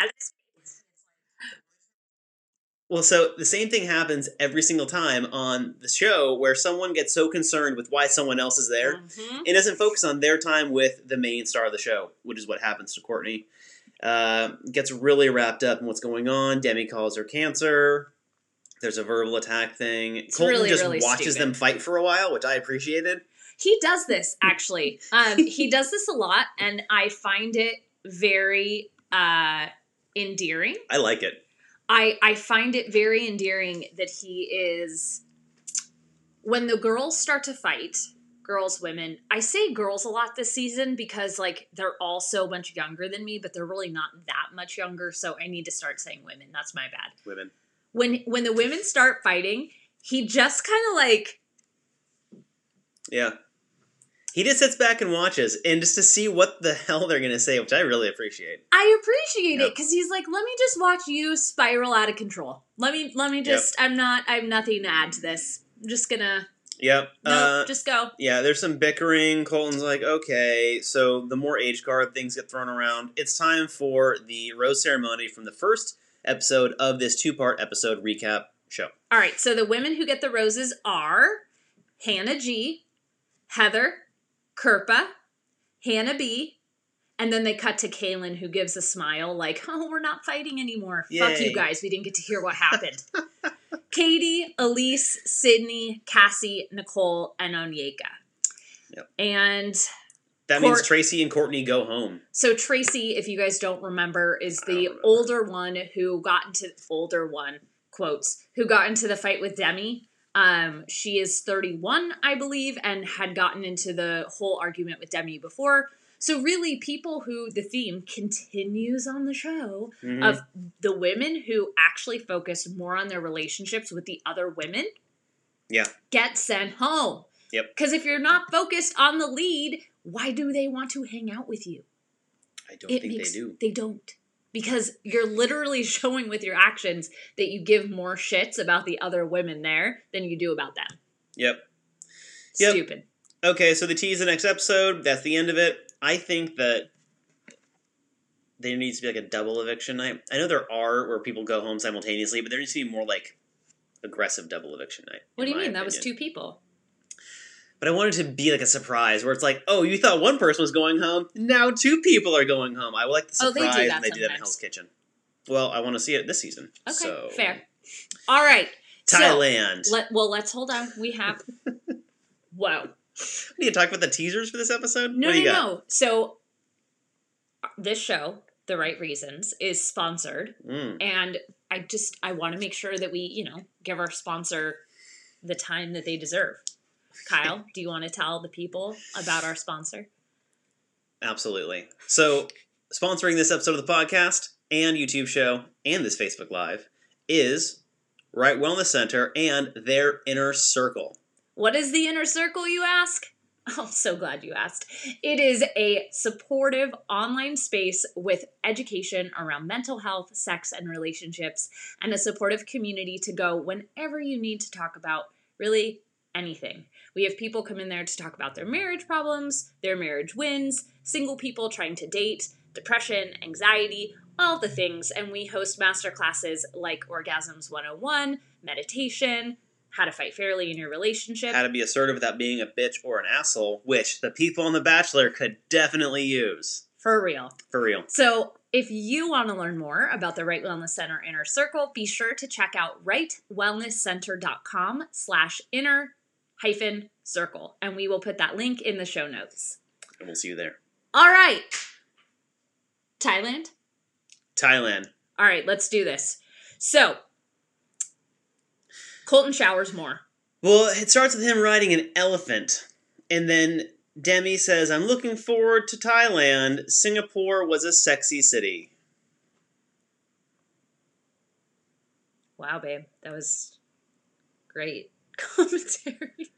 Well, so the same thing happens every single time on the show where someone gets so concerned with why someone else is there and doesn't focus on their time with the main star of the show, which is what happens to Courtney. Gets really wrapped up in what's going on. Demi calls her cancer. There's a verbal attack thing. It's Colton really, just really watches them fight for a while, which I appreciated. He does this, actually. He does this a lot, and I find it very endearing. I like it. I find it very endearing that he is... When the girls start to fight, girls, women... I say girls a lot this season because, like, they're all so much younger than me, but they're really not that much younger, so I need to start saying women. That's my bad. Women. When the women start fighting, he just kind of, like... Yeah. He just sits back and watches, and just to see what the hell they're going to say, which I really appreciate. I appreciate it, because he's like, let me just watch you spiral out of control. Let me just, I have nothing to add to this. I'm just gonna... Yep. No, just go. Yeah, there's some bickering. Colton's like, okay, so the more age card things get thrown around. It's time for the rose ceremony from the first episode of this 2-part episode recap show. All right, so the women who get the roses are Hannah G, Heather, Kirpa, Hannah B, and then they cut to Caelynn, who gives a smile like, oh, we're not fighting anymore. Yay. Fuck you guys. We didn't get to hear what happened. Katie, Elyse, Sydney, Cassie, Nicole, and Onyeka. Yep. And that means Tracy and Courtney go home. So Tracy, if you guys don't remember, is the older one who got into who got into the fight with Demi. She is 31, I believe, and had gotten into the whole argument with Demi before. So really, people who the theme continues on the show of the women who actually focus more on their relationships with the other women get sent home. Yep. Because if you're not focused on the lead, why do they want to hang out with you? I don't think they do. They don't. Because you're literally showing with your actions that you give more shits about the other women there than you do about them. Yep. Stupid. Okay, so they tease the next episode. That's the end of it. I think that there needs to be like a double eviction night. I know there are where people go home simultaneously, but there needs to be more like aggressive double eviction night. What do you mean? That was 2 people. But I wanted to be like a surprise where it's like, oh, you thought one person was going home. Now 2 people are going home. I would like the surprise they do that and they do that in Hell's Kitchen. Well, I want to see it this season. Okay, so. fair. All right. Thailand. So, let's hold on. We have... Whoa. We need to talk about the teasers for this episode? No. So, this show, The Right Reasons, is sponsored. And I want to make sure that we, give our sponsor the time that they deserve. Kyle, do you want to tell the people about our sponsor? Absolutely. So, sponsoring this episode of the podcast and YouTube show and this Facebook Live is Right Wellness Center and their Inner Circle. What is the Inner Circle, you ask? Oh, so glad you asked. It is a supportive online space with education around mental health, sex, and relationships, and a supportive community to go whenever you need to talk about really anything. We have people come in there to talk about their marriage problems, their marriage wins, single people trying to date, depression, anxiety, all the things. And we host master classes like Orgasms 101, meditation, how to fight fairly in your relationship, how to be assertive without being a bitch or an asshole, which the people on The Bachelor could definitely use. For real. For real. So if you want to learn more about the Right Wellness Center Inner Circle, be sure to check out rightwellnesscenter.com/inner-circle. And we will put that link in the show notes. And we'll see you there. All right. Thailand. All right, let's do this. So, Colton showers more. Well, it starts with him riding an elephant. And then Demi says, I'm looking forward to Thailand. Singapore was a sexy city. Wow, babe. That was great commentary.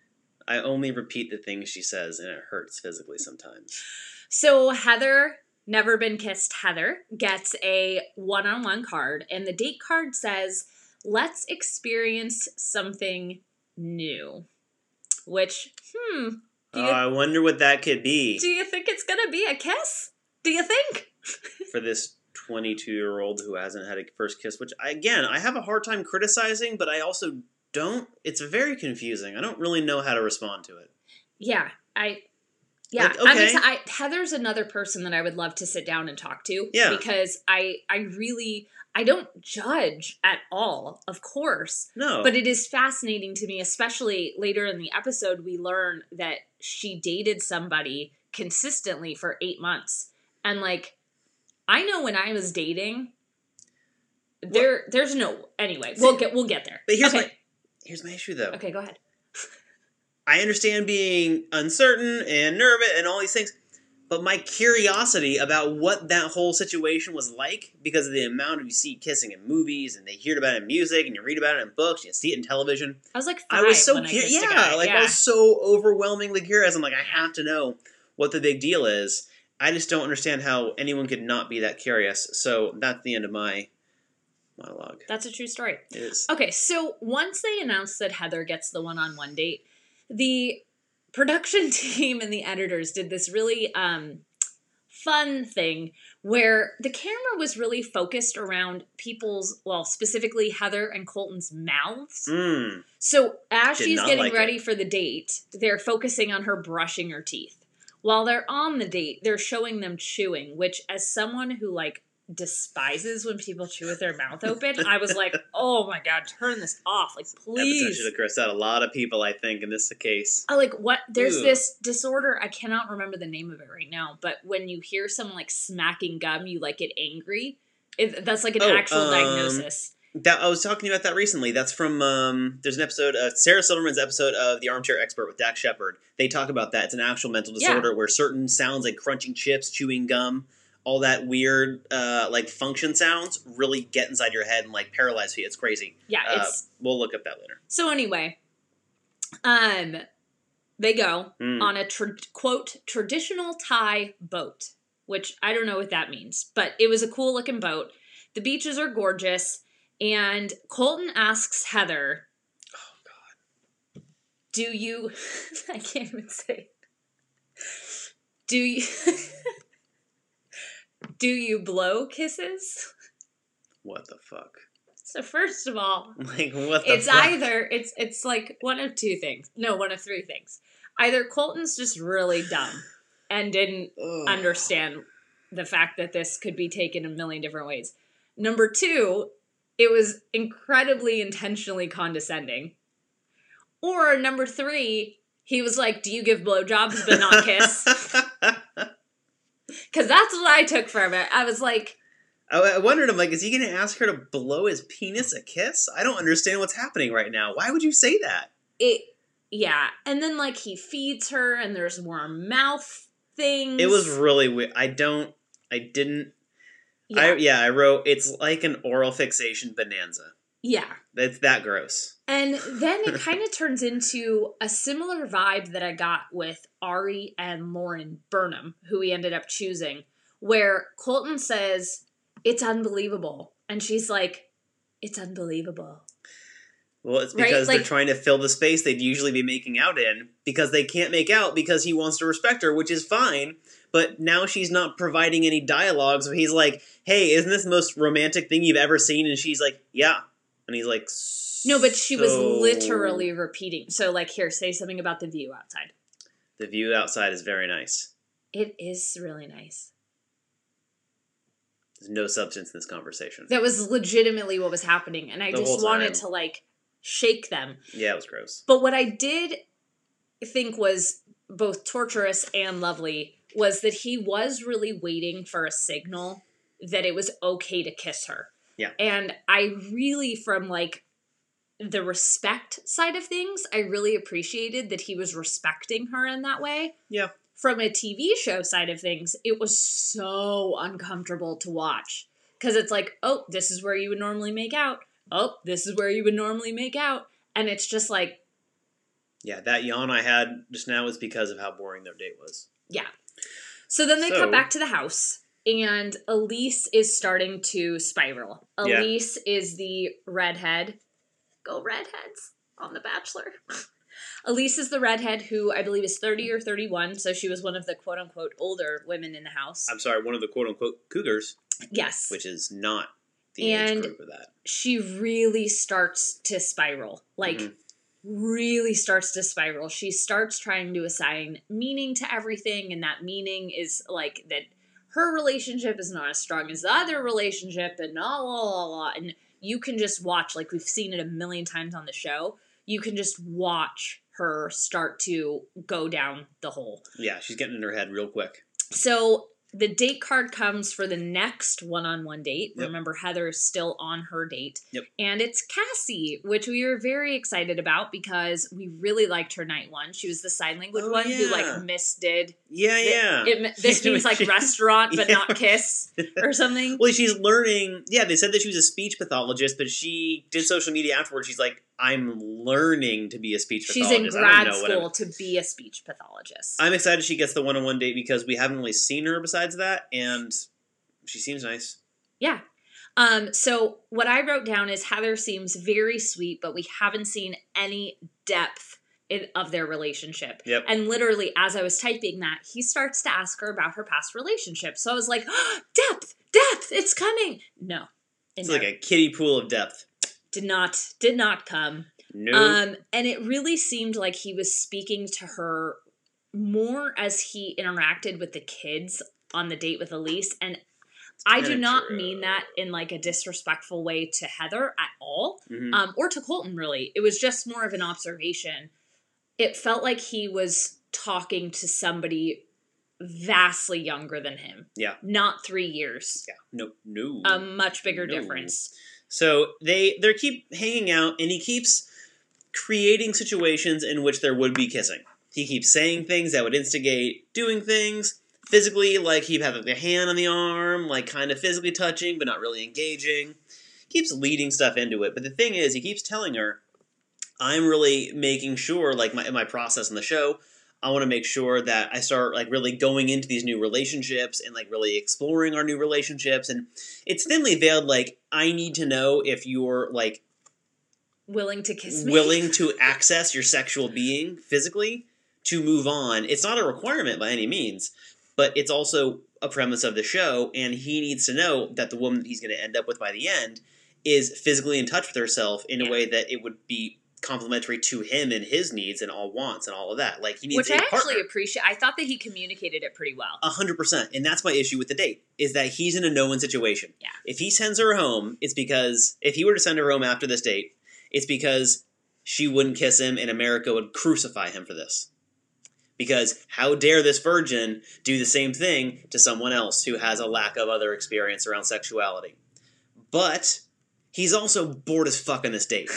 I only repeat the things she says, and it hurts physically sometimes. So Heather, Never Been Kissed Heather, gets a one-on-one card, and the date card says, let's experience something new. Which, I wonder what that could be. Do you think it's going to be a kiss? Do you think? For this 22-year-old who hasn't had a first kiss, which, I have a hard time criticizing, but I also don't. It's very confusing. I don't really know how to respond to it. Yeah, Like, okay. Heather's another person that I would love to sit down and talk to. Yeah. Because I don't judge at all, of course. No. But it is fascinating to me, especially later in the episode, we learn that she dated somebody consistently for 8 months. And, like, I know when I was dating, there's no... Anyway, we'll get there. But here's my issue, though. Okay, go ahead. I understand being uncertain and nervous and all these things, but my curiosity about what that whole situation was like, because of the amount of you see kissing in movies, and they hear about it in music, and you read about it in books, and you see it in television. I was like 5 I was so when I kissed a guy. I was so overwhelmingly curious. I'm like, I have to know what the big deal is. I just don't understand how anyone could not be that curious. So that's the end of my monologue. That's a true story. It is. Okay, so once they announce that Heather gets the one-on-one date, the production team and the editors did this really fun thing where the camera was really focused around people's, well, specifically Heather and Colton's mouths. So as she's getting ready for the date, they're focusing on her brushing her teeth. While they're on the date, they're showing them chewing, which as someone who, like, despises when people chew with their mouth open, I was like, oh my god, turn this off, like, please. Episode should have grossed out a lot of people, I think, in this case. Like, what? There's this disorder, I cannot remember the name of it right now, but when you hear someone, like, smacking gum, you, like, get angry. That's, like, an actual diagnosis. I was talking about that recently. That's from, there's an episode, Sarah Silverman's episode of The Armchair Expert with Dax Shepard. They talk about that. It's an actual mental disorder where certain sounds, like crunching chips, chewing gum, all that weird, like, function sounds really get inside your head and, like, paralyze you. It's crazy. Yeah, we'll look up that later. So anyway, they go on a, quote, traditional Thai boat, which I don't know what that means, but it was a cool-looking boat. The beaches are gorgeous, and Colton asks Heather, oh, God. Do you... I can't even say it. Do you... Do you blow kisses? What the fuck? So first of all, like, what the it's fuck? either it's like one of two things. No, one of three things. Either Colton's just really dumb and didn't understand the fact that this could be taken a million different ways. Number two, it was incredibly intentionally condescending. Or number three, he was like, do you give blowjobs but not kiss? Because that's what I took from it. I was like... I wondered, I'm like, is he going to ask her to blow his penis a kiss? I don't understand what's happening right now. Why would you say that? Yeah. And then, like, he feeds her, and there's more mouth things. It was really weird. I wrote, it's like an oral fixation bonanza. Yeah. It's that gross. And then it kind of turns into a similar vibe that I got with Ari and Lauren Burnham, who we ended up choosing, where Colton says, it's unbelievable. And she's like, it's unbelievable. Well, it's because they're trying to fill the space they'd usually be making out in, because they can't make out because he wants to respect her, which is fine. But now she's not providing any dialogue, so he's like, hey, isn't this the most romantic thing you've ever seen? And she's like, yeah. And he's like, no, but she was literally repeating. So, like, here, say something about the view outside. The view outside is very nice. It is really nice. There's no substance in this conversation. That was legitimately what was happening. And I just wanted to, like, shake them. Yeah, it was gross. But what I did think was both torturous and lovely was that he was really waiting for a signal that it was okay to kiss her. Yeah. And I really, from, like, the respect side of things, I really appreciated that he was respecting her in that way. Yeah. From a TV show side of things, it was so uncomfortable to watch. Because it's like, oh, this is where you would normally make out. Oh, this is where you would normally make out. And it's just like... Yeah, that yawn I had just now was because of how boring their date was. Yeah. So then they come back to the house. And Elyse is starting to spiral. Elyse is the redhead. Go Redheads on The Bachelor. Elyse is the redhead who I believe is 30 or 31, so she was one of the quote-unquote older women in the house. I'm sorry, one of the quote-unquote cougars. Yes. Which is not the age group of that. She really starts to spiral. Really starts to spiral. She starts trying to assign meaning to everything, and that meaning is like that her relationship is not as strong as the other relationship, and blah. And you can just watch, like we've seen it a million times on the show, you can just watch her start to go down the hole. Yeah, she's getting in her head real quick. So the date card comes for the next one-on-one date. Yep. Remember, Heather is still on her date. Yep. And it's Cassie, which we were very excited about because we really liked her night one. She was the sign language one who, like, misdid. Yeah. This means, like, restaurant, but not kiss or something. Well, she's learning. Yeah, they said that she was a speech pathologist, but she did social media afterwards. She's like, I'm learning to be a speech pathologist. She's in grad school to be a speech pathologist. I'm excited she gets the one-on-one date because we haven't really seen her besides that, and she seems nice. Yeah. So what I wrote down is Heather seems very sweet, but we haven't seen any depth of their relationship. Yep. And literally, as I was typing that, he starts to ask her about her past relationship. So I was like, oh, depth, it's coming. No. It's like a kiddie pool of depth. Did not come. No. And it really seemed like he was speaking to her more as he interacted with the kids on the date with Elyse. And I do not mean that in like a disrespectful way to Heather at all, or to Colton, really. It was just more of an observation. It felt like he was talking to somebody vastly younger than him. Yeah. Not 3 years. Yeah. No. A much bigger difference. So they keep hanging out, and he keeps creating situations in which there would be kissing. He keeps saying things that would instigate doing things physically, like he'd have a hand on the arm, like kind of physically touching, but not really engaging. Keeps leading stuff into it. But the thing is, he keeps telling her, I'm really making sure, like in my process in the show, I want to make sure that I start like really going into these new relationships and like really exploring our new relationships. And it's thinly veiled, like, I need to know if you're like willing to kiss me, willing to access your sexual being physically to move on. It's not a requirement by any means, but it's also a premise of the show. And he needs to know that the woman that he's going to end up with by the end is physically in touch with herself in a way that it would be complementary to him and his needs and all wants and all of that. Like, he needs which a I partner. actually appreciate. I thought that he communicated it pretty well. 100%. And that's my issue with the date, is that he's in a no-win situation. Yeah. If he sends her home, it's because, if he were to send her home after this date, it's because she wouldn't kiss him and America would crucify him for this. Because how dare this virgin do the same thing to someone else who has a lack of other experience around sexuality. But he's also bored as fuck on this date.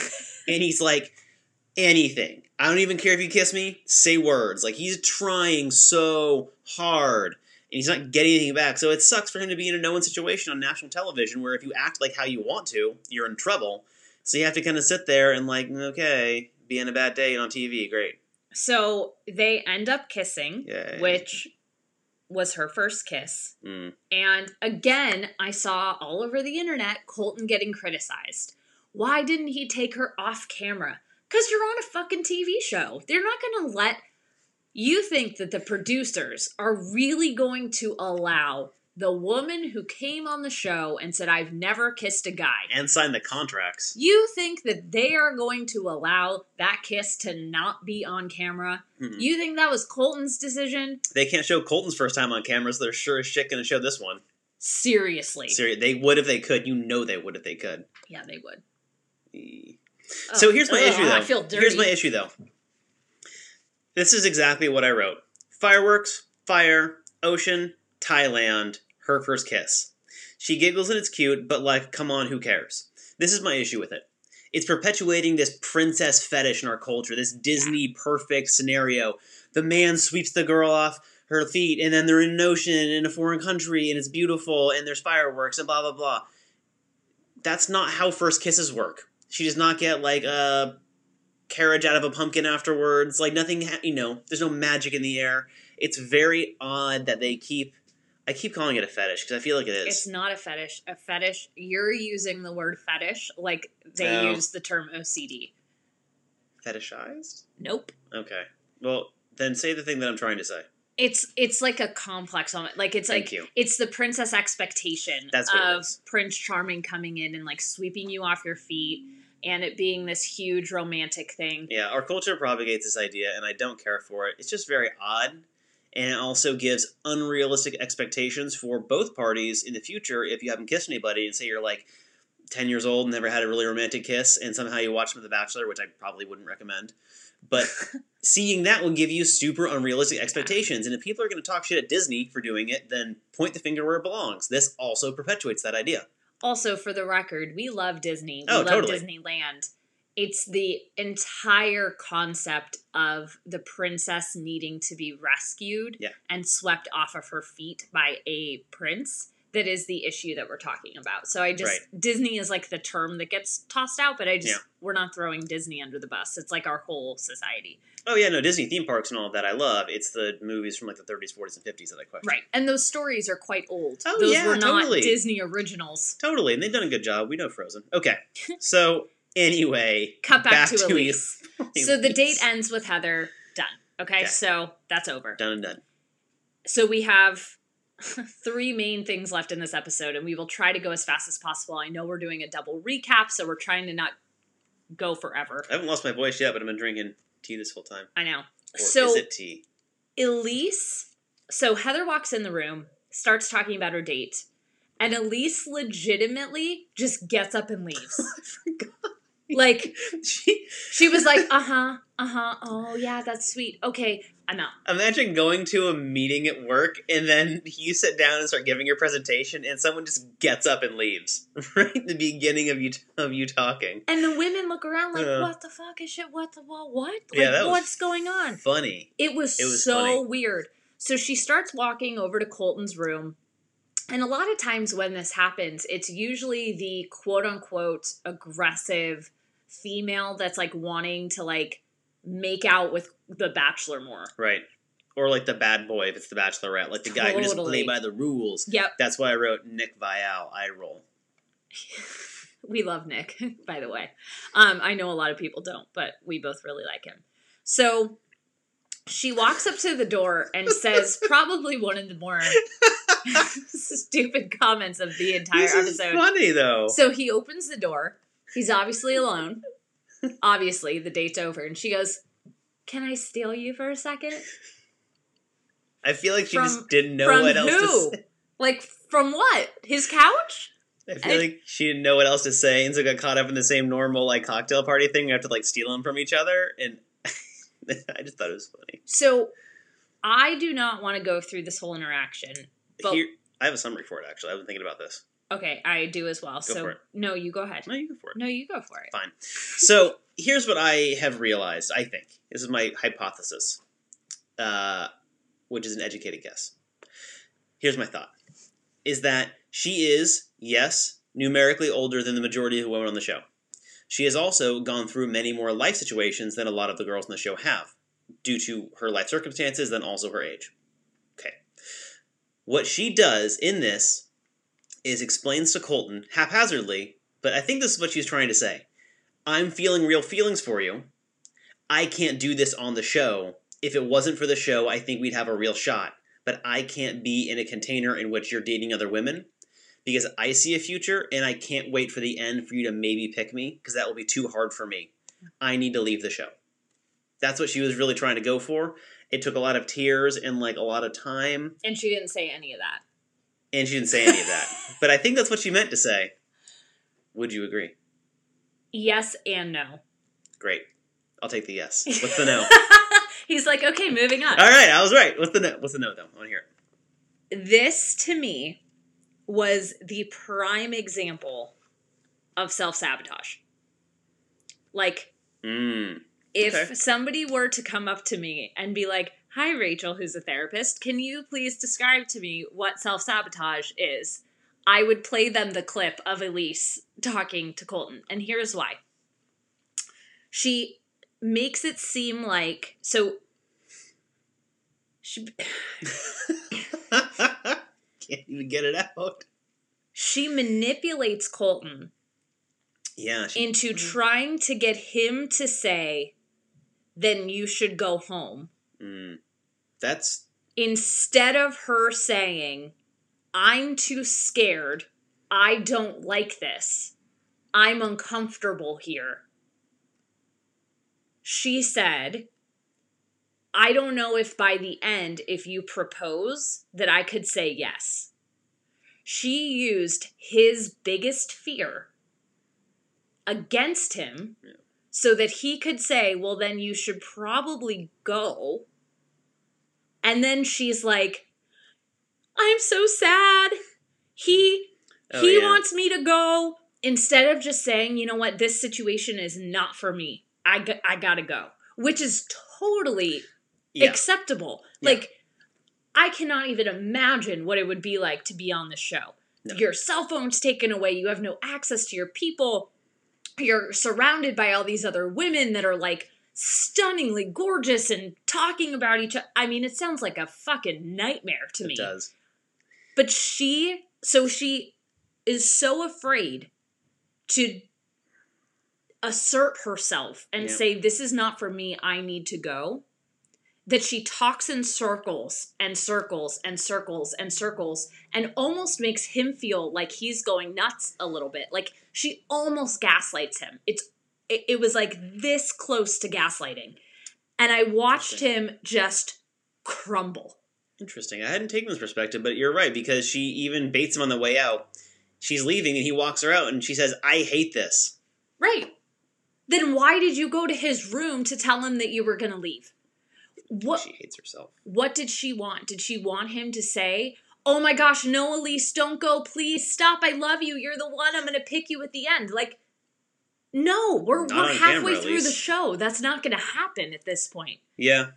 And he's like, anything. I don't even care if you kiss me. Say words. Like, he's trying so hard. And he's not getting anything back. So it sucks for him to be in a no-win situation on national television where if you act like how you want to, you're in trouble. So you have to kind of sit there and like, okay, be on a bad date on TV. Great. So they end up kissing, Yay. Which was her first kiss. Mm. And again, I saw all over the internet Colton getting criticized. Why didn't he take her off camera? Because you're on a fucking TV show. They're not going to let... You think that the producers are really going to allow the woman who came on the show and said, I've never kissed a guy. And signed the contracts. You think that they are going to allow that kiss to not be on camera? Mm-hmm. You think that was Colton's decision? They can't show Colton's first time on camera, so they're sure as shit going to show this one. Seriously. They would if they could. You know they would if they could. Yeah, they would. So here's my issue, though. I feel dirty. Here's my issue, though. This is exactly what I wrote. Fireworks, fire, ocean, Thailand, her first kiss. She giggles and it's cute, but like, come on, who cares? This is my issue with it. It's perpetuating this princess fetish in our culture, this Disney perfect scenario. The man sweeps the girl off her feet, and then they're in an ocean in a foreign country, and it's beautiful, and there's fireworks, and blah, blah, blah. That's not how first kisses work. She does not get, like, a carriage out of a pumpkin afterwards. Like, nothing, there's no magic in the air. It's very odd that I keep calling it a fetish, because I feel like it is. It's not a fetish. A fetish, you're using the word fetish like they use the term OCD. Fetishized? Nope. Okay. Well, then say the thing that I'm trying to say. It's like a complex moment. Like it's Thank like you. it's the princess expectation That's what it of is. Prince Charming coming in and like sweeping you off your feet and it being this huge romantic thing. Yeah, our culture propagates this idea, and I don't care for it. It's just very odd, and it also gives unrealistic expectations for both parties in the future if you haven't kissed anybody, and say you're like 10 years old and never had a really romantic kiss, and somehow you watch them The Bachelor, which I probably wouldn't recommend. But seeing that will give you super unrealistic expectations, and if people are going to talk shit at Disney for doing it, then point the finger where it belongs. This also perpetuates that idea. Also, for the record, we love Disney. We Oh, love totally. Disneyland. It's the entire concept of the princess needing to be rescued and swept off of her feet by a prince that is the issue that we're talking about. So Disney is like the term that gets tossed out, but we're not throwing Disney under the bus. It's like our whole society. Oh, yeah, no, Disney theme parks and all of that I love. It's the movies from like the 30s, 40s, and 50s that I question. Right. And those stories are quite old. Oh, those yeah, were not totally. Disney originals. Totally, and they've done a good job. We know Frozen. Okay, so anyway. Cut back to Elyse. Elyse. So the date ends with Heather. Done. Okay, so that's over. Done and done. So we have 3 main things left in this episode, and we will try to go as fast as possible. I know we're doing a double recap, so we're trying to not go forever. I haven't lost my voice yet, but I've been drinking tea this whole time. I know. Or so is it tea? Elyse, so Heather walks in the room, starts talking about her date, and Elyse legitimately just gets up and leaves. I forgot. Like, she was like, oh yeah, that's sweet. Okay, I'm out. Imagine going to a meeting at work, and then you sit down and start giving your presentation, and someone just gets up and leaves right at the beginning of you talking. And the women look around like, what the fuck is shit? What? Like, yeah, what's going on? Funny. It was so funny. weird. So she starts walking over to Colton's room. And a lot of times when this happens, it's usually the quote-unquote aggressive female that's, like, wanting to, like, make out with the Bachelor more. Right. Or, like, the bad boy if it's the Bachelorette. Like, the guy who doesn't play by the rules. Yep. That's why I wrote Nick Vial, eye roll. We love Nick, by the way. I know a lot of people don't, but we both really like him. So she walks up to the door and says probably one of the more stupid comments of the entire episode. This is funny, though. So he opens the door. He's obviously alone. Obviously, the date's over. And she goes, "Can I steal you for a second?" I feel like she just didn't know what else to say. Like, from what? His couch? I feel like she didn't know what else to say, and so got caught up in the same normal, like, cocktail party thing. We have to, like, steal them from each other, and I just thought it was funny. So, I do not want to go through this whole interaction. But I have a summary for it, actually. I've been thinking about this. Okay, I do as well. Go for it. No, you go ahead. No, you go for it. No, you go for it. Fine. So, here's what I have realized, I think. This is my hypothesis, which is an educated guess. Here's my thought. Is that she is, yes, numerically older than the majority of the women on the show. She has also gone through many more life situations than a lot of the girls in the show have, due to her life circumstances, then also her age. Okay. What she does in this is explains to Colton, haphazardly, but I think this is what she's trying to say. I'm feeling real feelings for you. I can't do this on the show. If it wasn't for the show, I think we'd have a real shot. But I can't be in a container in which you're dating other women because I see a future and I can't wait for the end for you to maybe pick me because that will be too hard for me. I need to leave the show. That's what she was really trying to go for. It took a lot of tears and like a lot of time. And she didn't say any of that. And she didn't say any of that. But I think that's what she meant to say. Would you agree? Yes and no. Great. I'll take the yes. What's the no? He's like, okay, moving on. All right, I was right. What's the no? What's the no, though? I want to hear it. This, to me, was the prime example of self-sabotage. Like, if somebody were to come up to me and be like, "Hi, Rachel, who's a therapist, can you please describe to me what self-sabotage is?" I would play them the clip of Elyse talking to Colton. And here's why. She makes it seem like, so she can't even get it out. She manipulates Colton into trying to get him to say then you should go home. That's... Instead of her saying, I'm too scared, I don't like this, I'm uncomfortable here, she said, I don't know if by the end, if you propose, that I could say yes. She used his biggest fear against him so that he could say, well, then you should probably go. And then she's like, I'm so sad. He wants me to go. Instead of just saying, you know what, this situation is not for me. I gotta go. Which is totally acceptable. Yeah. Like, I cannot even imagine what it would be like to be on the show. No. Your cell phone's taken away. You have no access to your people. You're surrounded by all these other women that are like stunningly gorgeous and talking about each other. I mean, it sounds like a fucking nightmare to me. It does. But she is so afraid to assert herself and say, this is not for me, I need to go, that she talks in circles and circles and circles and circles and almost makes him feel like he's going nuts a little bit. Like, she almost gaslights him. It was like this close to gaslighting. And I watched him just crumble. Interesting. I hadn't taken this perspective, but you're right, because she even baits him on the way out. She's leaving and he walks her out and she says, I hate this. Right. Then why did you go to his room to tell him that you were going to leave? What, she hates herself. What did she want? Did she want him to say, oh my gosh, no, Elyse, don't go. Please stop. I love you. You're the one. I'm going to pick you at the end. Like, no, we're halfway through the show. That's not going to happen at this point. Yeah.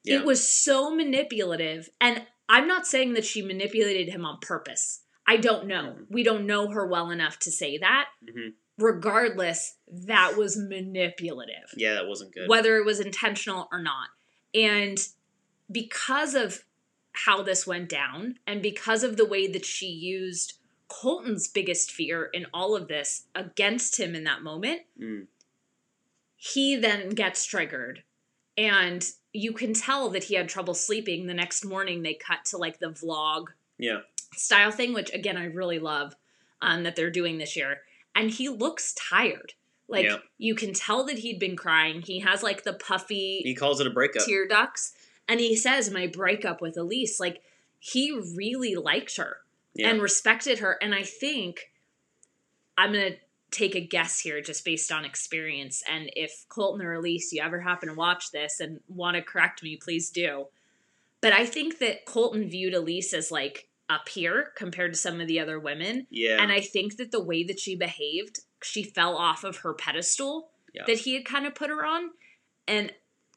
It was so manipulative. And I'm not saying that she manipulated him on purpose. I don't know. Mm-hmm. We don't know her well enough to say that. Mm-hmm. Regardless, that was manipulative. Yeah, that wasn't good. Whether it was intentional or not. And because of how this went down, and because of the way that she used Colton's biggest fear in all of this against him in that moment, he then gets triggered. And you can tell that he had trouble sleeping. The next morning, they cut to like the vlog style thing, which again, I really love that they're doing this year. And he looks tired. Like, you can tell that he'd been crying. He has, like, the puffy... He calls it a breakup. ...tear ducts. And he says, my breakup with Elyse. Like, he really liked her and respected her. And I think... I'm going to take a guess here just based on experience. And if Colton or Elyse, you ever happen to watch this and want to correct me, please do. But I think that Colton viewed Elyse as, like, a peer compared to some of the other women. Yeah. And I think that the way that she behaved... she fell off of her pedestal that he had kind of put her on. And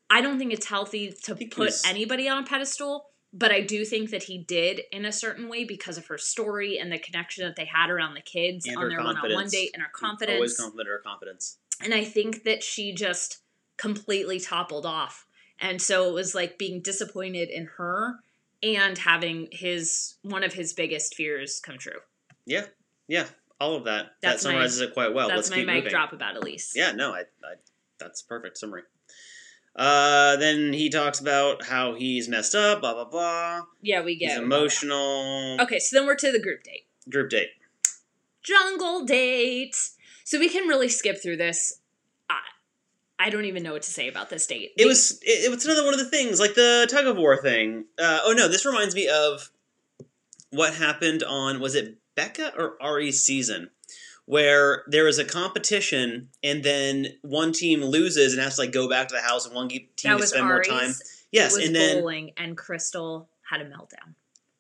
I don't think it's healthy to put anybody on a pedestal, but I do think that he did in a certain way because of her story and the connection that they had around the kids on their one-on-one date and her confidence. Always complimented her confidence. And I think that she just completely toppled off. And so it was like being disappointed in her and having one of his biggest fears come true. Yeah. Yeah. All of that. That summarizes it quite well. That's my mic drop about Elyse. Yeah, no, that's perfect summary. Then he talks about how he's messed up, blah, blah, blah. Yeah, we get He's emotional. Okay, so then we're to the group date. Group date. Jungle date. So we can really skip through this. I don't even know what to say about this date. It was another one of the things, like the tug of war thing. This reminds me of what happened on, was it Becca or Ari's season, where there is a competition and then one team loses and has to like go back to the house and one team to spend more time. Yes, it was and then bowling and Crystal had a meltdown.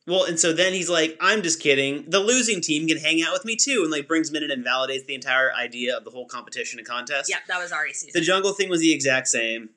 Well, and so then he's like, I'm just kidding. The losing team can hang out with me too, and like brings them in and invalidates the entire idea of the whole competition and contest. Yeah, that was Ari's season. The jungle thing was the exact same.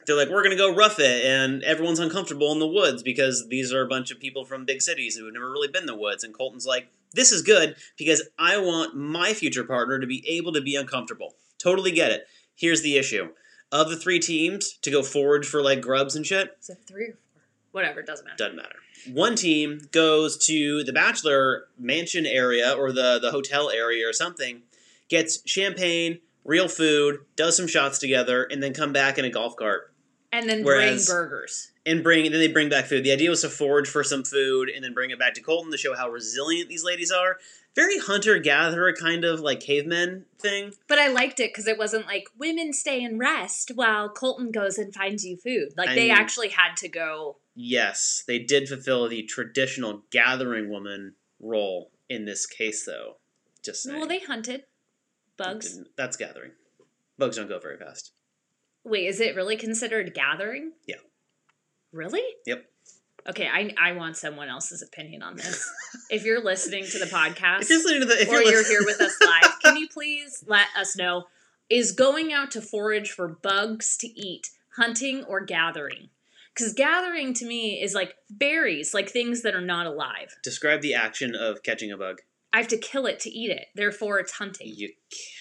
They're like, we're going to go rough it, and everyone's uncomfortable in the woods because these are a bunch of people from big cities who have never really been in the woods. And Colton's like, this is good because I want my future partner to be able to be uncomfortable. Totally get it. Here's the issue. Of the 3 teams to go forward for like grubs and shit. Is it 3 or 4? Whatever, doesn't matter. Doesn't matter. One team goes to the Bachelor mansion area or the hotel area or something, gets champagne, real food, does some shots together, and then come back in a golf cart. And then bring burgers. And then they bring back food. The idea was to forage for some food and then bring it back to Colton to show how resilient these ladies are. Very hunter-gatherer kind of like cavemen thing. But I liked it because it wasn't like women stay and rest while Colton goes and finds you food. Like they actually had to go. Yes, they did fulfill the traditional gathering woman role in this case, though. Just saying. Well, they hunted bugs. That's gathering. Bugs don't go very fast. Wait, is it really considered gathering? Yeah. Really? Yep. Okay, I want someone else's opinion on this. If you're listening to the podcast, you're here with us live, can you please let us know, is going out to forage for bugs to eat hunting or gathering? Because gathering to me is like berries, like things that are not alive. Describe the action of catching a bug. I have to kill it to eat it. Therefore, it's hunting. You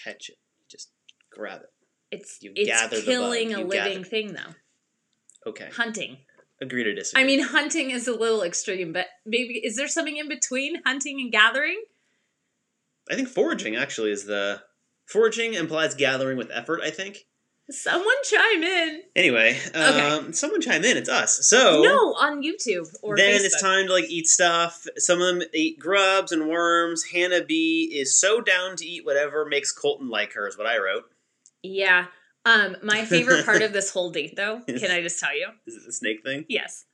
catch it. Just grab it. It's killing a living thing, though. Okay. Hunting. Agree to disagree. I mean, hunting is a little extreme, but maybe, is there something in between hunting and gathering? I think foraging actually is foraging implies gathering with effort, I think. Someone chime in. Anyway, someone chime in. It's us. So no, on YouTube or then Facebook. It's time to eat stuff. Some of them eat grubs and worms. Hannah B is so down to eat whatever makes Colton like her, is what I wrote. Yeah. My favorite part of this whole date, though, can I just tell you? Is it the snake thing? Yes.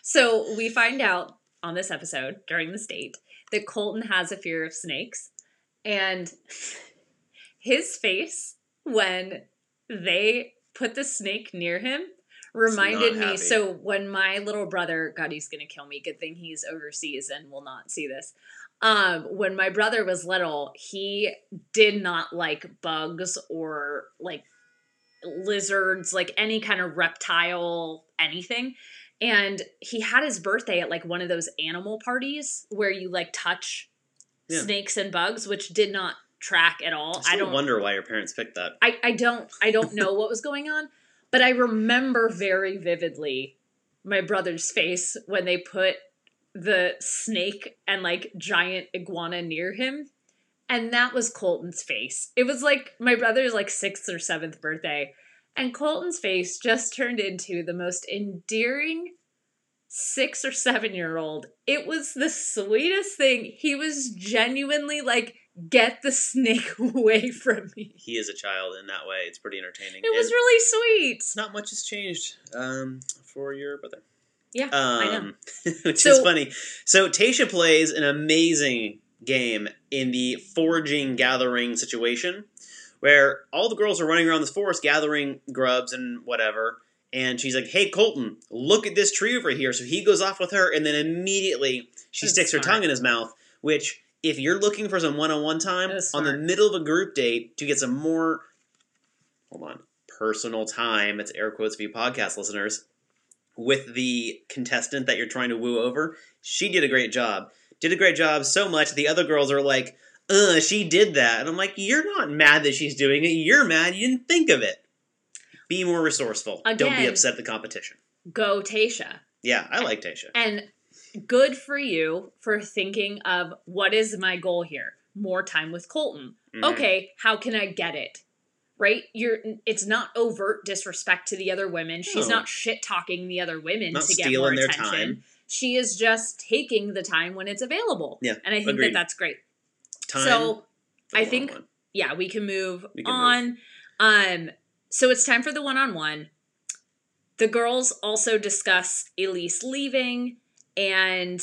So we find out on this episode during this date that Colton has a fear of snakes, and his face when they put the snake near him reminded me. So when my little brother, God, he's gonna kill me. Good thing he's overseas and will not see this. When my brother was little, he did not like bugs or like lizards, like any kind of reptile, anything. And he had his birthday at like one of those animal parties where you like touch snakes and bugs, which did not track at all. I don't wonder why your parents picked that. I don't know what was going on, but I remember very vividly my brother's face when they put the snake and like giant iguana near him, and that was Colton's face. It was like my brother's like 6th or 7th birthday, and Colton's face just turned into the most endearing 6 or 7-year-old. It was the sweetest thing. He was genuinely like, get the snake away from me. He is a child in that way. It's pretty entertaining. It was really sweet. Not much has changed for your brother. Yeah, I know. Which is funny. So Tayshia plays an amazing game in the foraging gathering situation where all the girls are running around this forest gathering grubs and whatever. And she's like, hey, Colton, look at this tree over here. So he goes off with her, and then immediately she sticks her tongue in his mouth, which, if you're looking for some one-on-one time on the middle of a group date to get some more, personal time, it's air quotes for you podcast listeners, with the contestant that you're trying to woo over, she did a great job. Did a great job so much the other girls are like, she did that. And I'm like, you're not mad that she's doing it. You're mad you didn't think of it. Be more resourceful. Again, don't be upset at the competition. Go Tayshia. Yeah, I like Tayshia. And good for you for thinking of, what is my goal here? More time with Colton. Mm-hmm. Okay, how can I get it? Right? It's not overt disrespect to the other women. She's not shit-talking the other women to get more attention. Time. She is just taking the time when it's available. Yeah, and I think that that's great. So I think, we can move on. So it's time for the one-on-one. The girls also discuss Elyse leaving and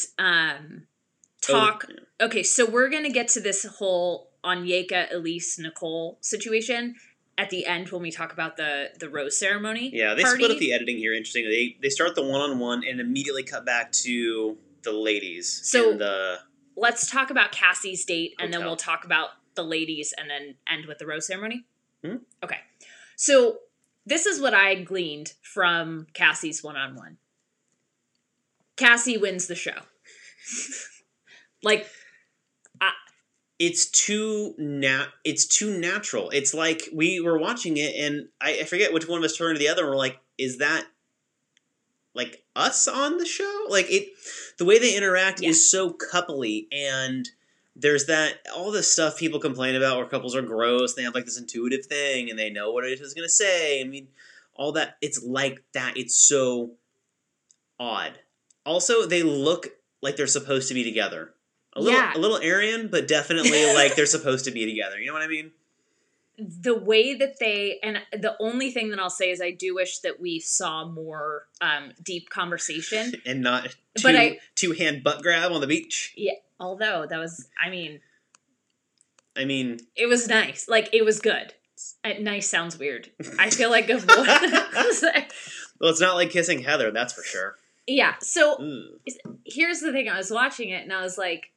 talk. Oh, yeah. Okay, so we're going to get to this whole Onyeka, Elyse, Nicole situation at the end when we talk about the rose ceremony. Yeah, they split up the editing here. Interesting. They start the one-on-one and immediately cut back to the ladies. So let's talk about Cassie's date, and then we'll talk about the ladies, and then end with the rose ceremony. Hmm? Okay. So this is what I gleaned from Cassie's one-on-one. Cassie wins the show. It's too natural. It's like we were watching it, and I forget which one of us turned to the other, and we're like, is that like us on the show? Like the way they interact is so coupley and there's that, all this stuff people complain about where couples are gross, they have like this intuitive thing, and they know what it is going to say. I mean, all that, it's like that. It's so odd. Also, they look like they're supposed to be together. A little Aryan, but definitely like they're supposed to be together. You know what I mean? The way that and the only thing that I'll say is I do wish that we saw more deep conversation. And not two-hand butt grab on the beach. Yeah, although that was, I mean, it was nice. Like, it was good. Nice sounds weird. I feel like well, it's not like kissing Heather, that's for sure. Yeah, so here's the thing. I was watching it and I was like,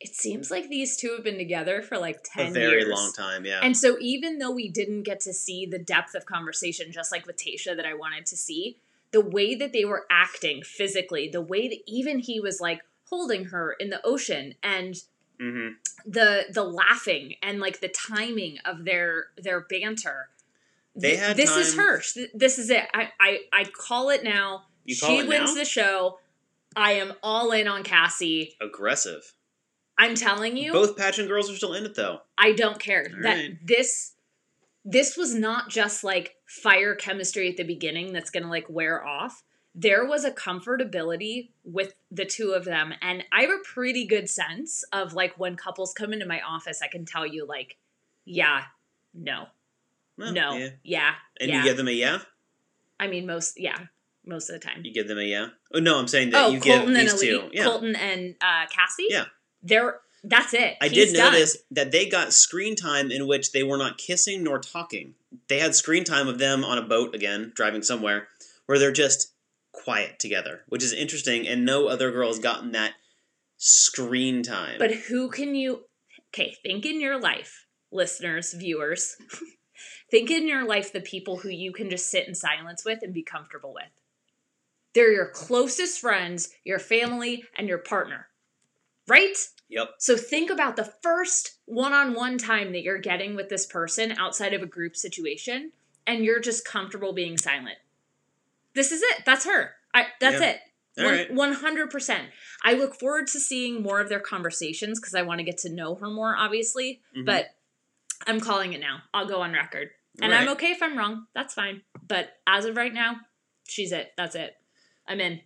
it seems like these two have been together for like 10 years. A very long time, yeah. And so even though we didn't get to see the depth of conversation, just like with Tayshia that I wanted to see, the way that they were acting physically, the way that even he was like holding her in the ocean and the laughing and like the timing of their banter. This is her. This is it. I call it now. She wins the show. I am all in on Cassie. Aggressive. I'm telling you. Both pageant girls are still in it, though. I don't care. All that right. This was not just like fire chemistry at the beginning that's going to like wear off. There was a comfortability with the two of them. And I have a pretty good sense of like when couples come into my office, I can tell you like, yeah, no. No. Yeah. And you give them a yeah? I mean, most of the time. You give them a yeah? Oh, no, I'm saying that you Colton give these two. Yeah. Colton and Cassie? Yeah. That's it. I did notice that they got screen time in which they were not kissing nor talking. They had screen time of them on a boat, again, driving somewhere, where they're just quiet together, which is interesting, and no other girl has gotten that screen time. But who can you... Okay, think in your life, listeners, viewers... Think in your life the people who you can just sit in silence with and be comfortable with. They're your closest friends, your family, and your partner. Right? Yep. So think about the first one-on-one time that you're getting with this person outside of a group situation, and you're just comfortable being silent. This is it. That's her. That's it. All right. 100%. I look forward to seeing more of their conversations because I want to get to know her more, obviously. Mm-hmm. But I'm calling it now. I'll go on record. And I'm okay if I'm wrong. That's fine. But as of right now, she's it. That's it. I'm in.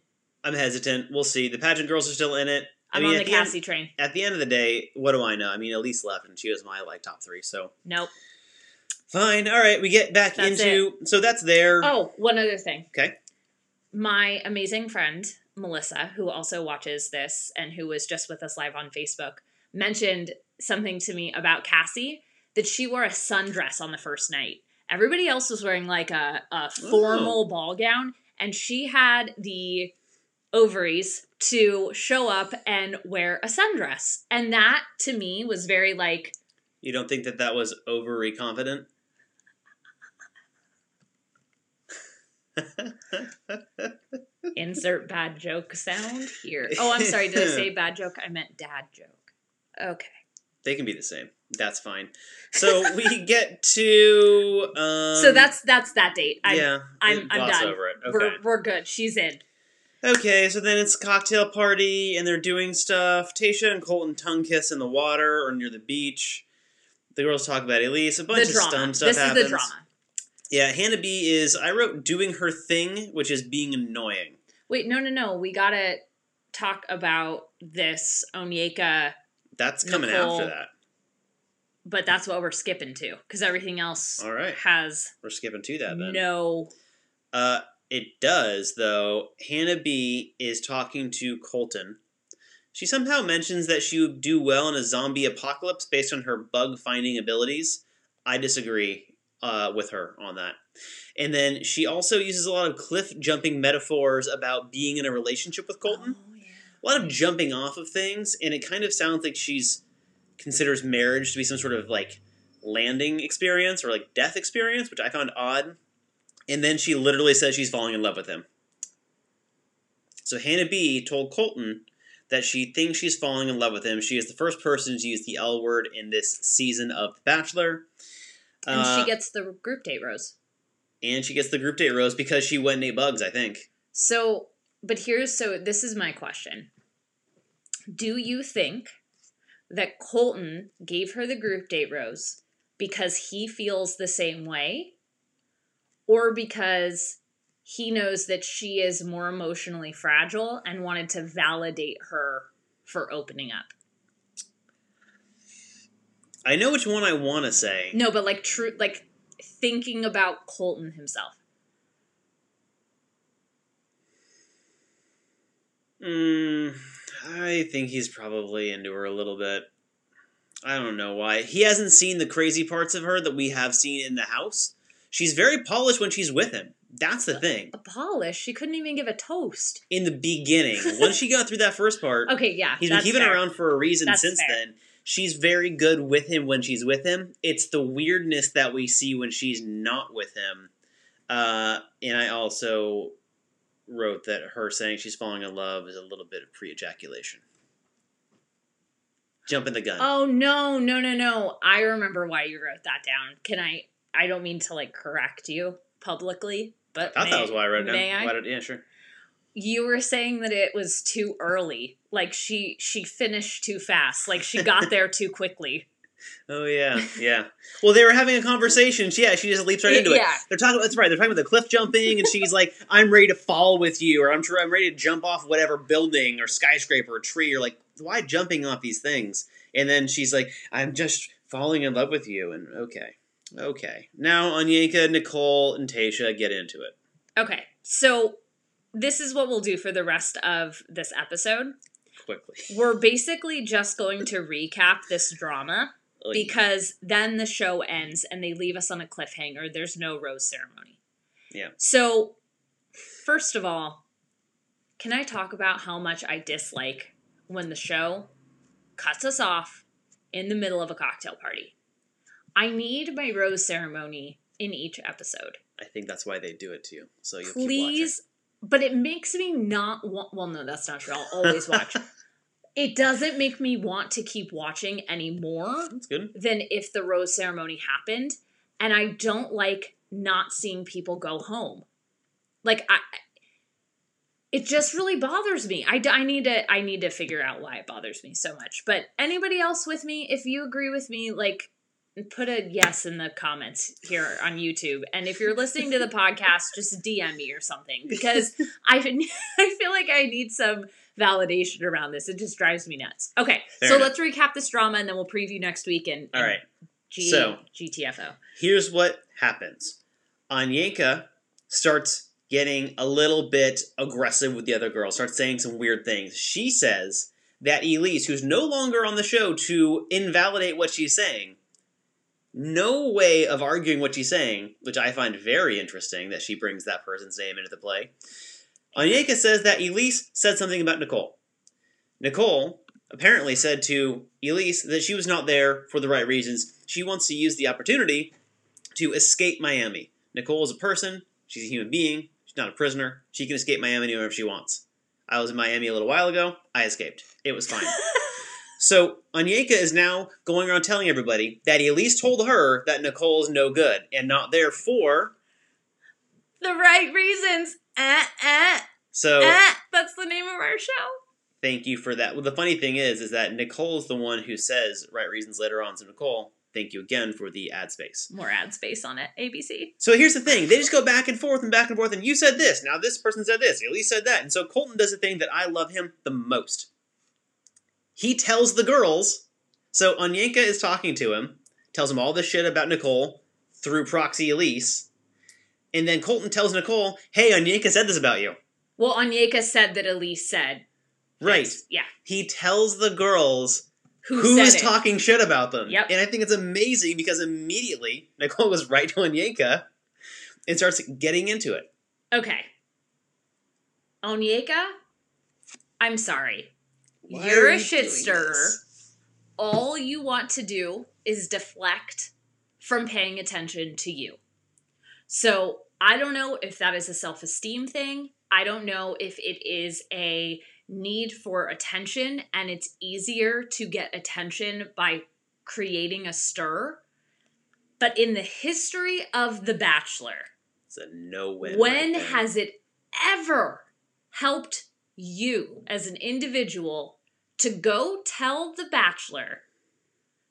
I'm hesitant. We'll see. The pageant girls are still in it. I'm on the Cassie train. At the end of the day, what do I know? I mean, Elyse left, and she was my top 3, so... Nope. Fine. All right, we get back into... It. So that's there. Oh, one other thing. Okay. My amazing friend, Melissa, who also watches this and who was just with us live on Facebook, mentioned something to me about Cassie, that she wore a sundress on the first night. Everybody else was wearing like a formal ball gown, and she had the ovaries to show up and wear a sundress. And that, to me, was very like... You don't think that was overly confident? Insert bad joke sound here. Oh, I'm sorry. Did I say bad joke? I meant dad joke. Okay. They can be the same. That's fine. So we get to... so that's that date. I'm done. Over it. Okay. We're good. She's in. Okay, so then it's a cocktail party, and they're doing stuff. Tayshia and Colton tongue kiss in the water or near the beach. The girls talk about Elyse. A bunch of stuff happens. This is the drama. Yeah, Hannah B is... I wrote doing her thing, which is being annoying. Wait, no. We gotta talk about this Onyeka... That's coming after that. But that's what we're skipping to, because everything else has... We're skipping to that, then. No. It does, though. Hannah B is talking to Colton. She somehow mentions that she would do well in a zombie apocalypse based on her bug-finding abilities. I disagree with her on that. And then she also uses a lot of cliff-jumping metaphors about being in a relationship with Colton. Oh, yeah. A lot of jumping off of things, and it kind of sounds like she's considers marriage to be some sort of, like, landing experience or, like, death experience, which I found odd. And then she literally says she's falling in love with him. So Hannah B told Colton that she thinks she's falling in love with him. She is the first person to use the L word in this season of The Bachelor. And she gets the group date rose. And she gets the group date rose because she went and ate bugs, I think. So this is my question. Do you think that Colton gave her the group date rose because he feels the same way, or because he knows that she is more emotionally fragile and wanted to validate her for opening up? I know which one I want to say. No, but thinking about Colton himself. I think he's probably into her a little bit. I don't know why. He hasn't seen the crazy parts of her that we have seen in the house. She's very polished when she's with him. That's the thing. Polished? She couldn't even give a toast. In the beginning. Once she got through that first part. Okay, yeah. He's been keeping her around for a reason that's since fair. then. She's very good with him when she's with him. It's the weirdness that we see when she's not with him. And I also wrote that her saying she's falling in love is a little bit of pre-ejaculation. Jumping the gun. Oh, no. I remember why you wrote that down. I don't mean to, correct you publicly, but I thought that was why I wrote it down. May I? Yeah, sure. You were saying that it was too early. She finished too fast. She got there too quickly. Oh, yeah. Well, they were having a conversation. She just leaps right into it. Yeah. They're talking about the cliff jumping, and she's like, I'm ready to fall with you, or I'm ready to jump off whatever building or skyscraper or tree. You're like, why jumping off these things? And then she's like, I'm just falling in love with you. And okay. Now Onyeka, Nicole, and Tayshia get into it. Okay, so this is what we'll do for the rest of this episode. Quickly. We're basically just going to recap this drama. Because then the show ends and they leave us on a cliffhanger. There's no rose ceremony. Yeah. So, first of all, can I talk about how much I dislike when the show cuts us off in the middle of a cocktail party? I need my rose ceremony in each episode. I think that's why they do it to you. So you'll Please, keep watching. But it makes me not want... Well, no, that's not true. I'll always watch. It doesn't make me want to keep watching anymore. That's good. Than if the rose ceremony happened. And I don't like not seeing people go home. It just really bothers me. I need to figure out why it bothers me so much. But anybody else with me, if you agree with me, put a yes in the comments here on YouTube. And if you're listening to the podcast, just DM me or something. Because I feel like I need some validation around this. It just drives me nuts. Okay, Fair so enough. let's recap this drama and then we'll preview next week. All right. GTFO. Here's what happens. Onyeka starts getting a little bit aggressive with the other girl, starts saying some weird things. She says that Elyse, who's no longer on the show to invalidate what she's saying, no way of arguing what she's saying, which I find very interesting that she brings that person's name into the play. Onyeka says that Elyse said something about Nicole. Nicole apparently said to Elyse that she was not there for the right reasons. She wants to use the opportunity to escape Miami. Nicole is a person. She's a human being. She's not a prisoner. She can escape Miami whenever she wants. I was in Miami a little while ago. I escaped. It was fine. So Onyeka is now going around telling everybody that Elyse told her that Nicole is no good and not there for the right reasons. So That's the name of our show. Thank you for that. Well, the funny thing is that Nicole's the one who says right reasons later on. So Nicole, thank you again for the ad space. More ad space on it. ABC. So here's the thing. They just go back and forth, and you said this. Now this person said this. Elyse said that. And so Colton does the thing that I love him the most. He tells the girls. So Onyeka is talking to him, tells him all this shit about Nicole through proxy Elyse. And then Colton tells Nicole, hey, Onyeka said this about you. Well, Onyeka said that Elyse said. Right. Yes. Yeah. He tells the girls who is talking shit about them. Yep. And I think it's amazing because immediately Nicole goes right to Onyeka and starts getting into it. Okay. Onyeka, I'm sorry. Why You're are a you shit doing stirrer. this? All you want to do is deflect from paying attention to you. So I don't know if that is a self-esteem thing. I don't know if it is a need for attention and it's easier to get attention by creating a stir. But in the history of The Bachelor, It's a no-win. when right there. has it ever helped you as an individual to go tell the Bachelor,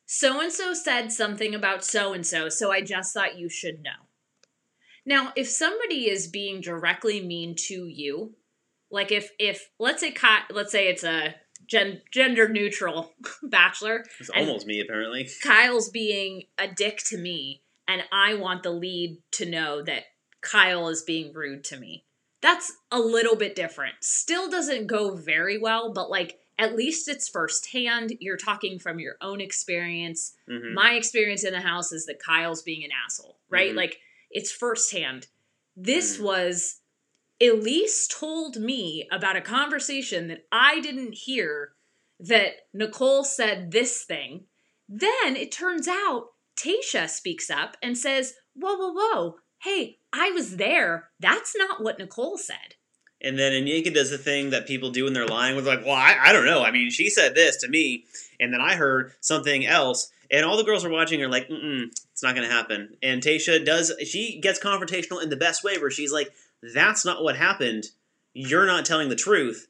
so-and-so said something about so-and-so, so I just thought you should know. Now, if somebody is being directly mean to you, like if let's say it's a gender neutral Bachelor. It's almost me, apparently. Kyle's being a dick to me, and I want the lead to know that Kyle is being rude to me. That's a little bit different. Still doesn't go very well, but like at least it's firsthand. You're talking from your own experience. Mm-hmm. My experience in the house is that Kyle's being an asshole, right? Mm-hmm. Like it's firsthand. This was Elyse told me about a conversation that I didn't hear, that Nicole said this thing. Then it turns out Tayshia speaks up and says, whoa, hey, I was there. That's not what Nicole said. And then Onyeka does the thing that people do when they're lying, with like, well, I don't know. I mean, she said this to me, and then I heard something else. And all the girls are watching are like, it's not going to happen. And Tayshia she gets confrontational in the best way, where she's like, that's not what happened. You're not telling the truth.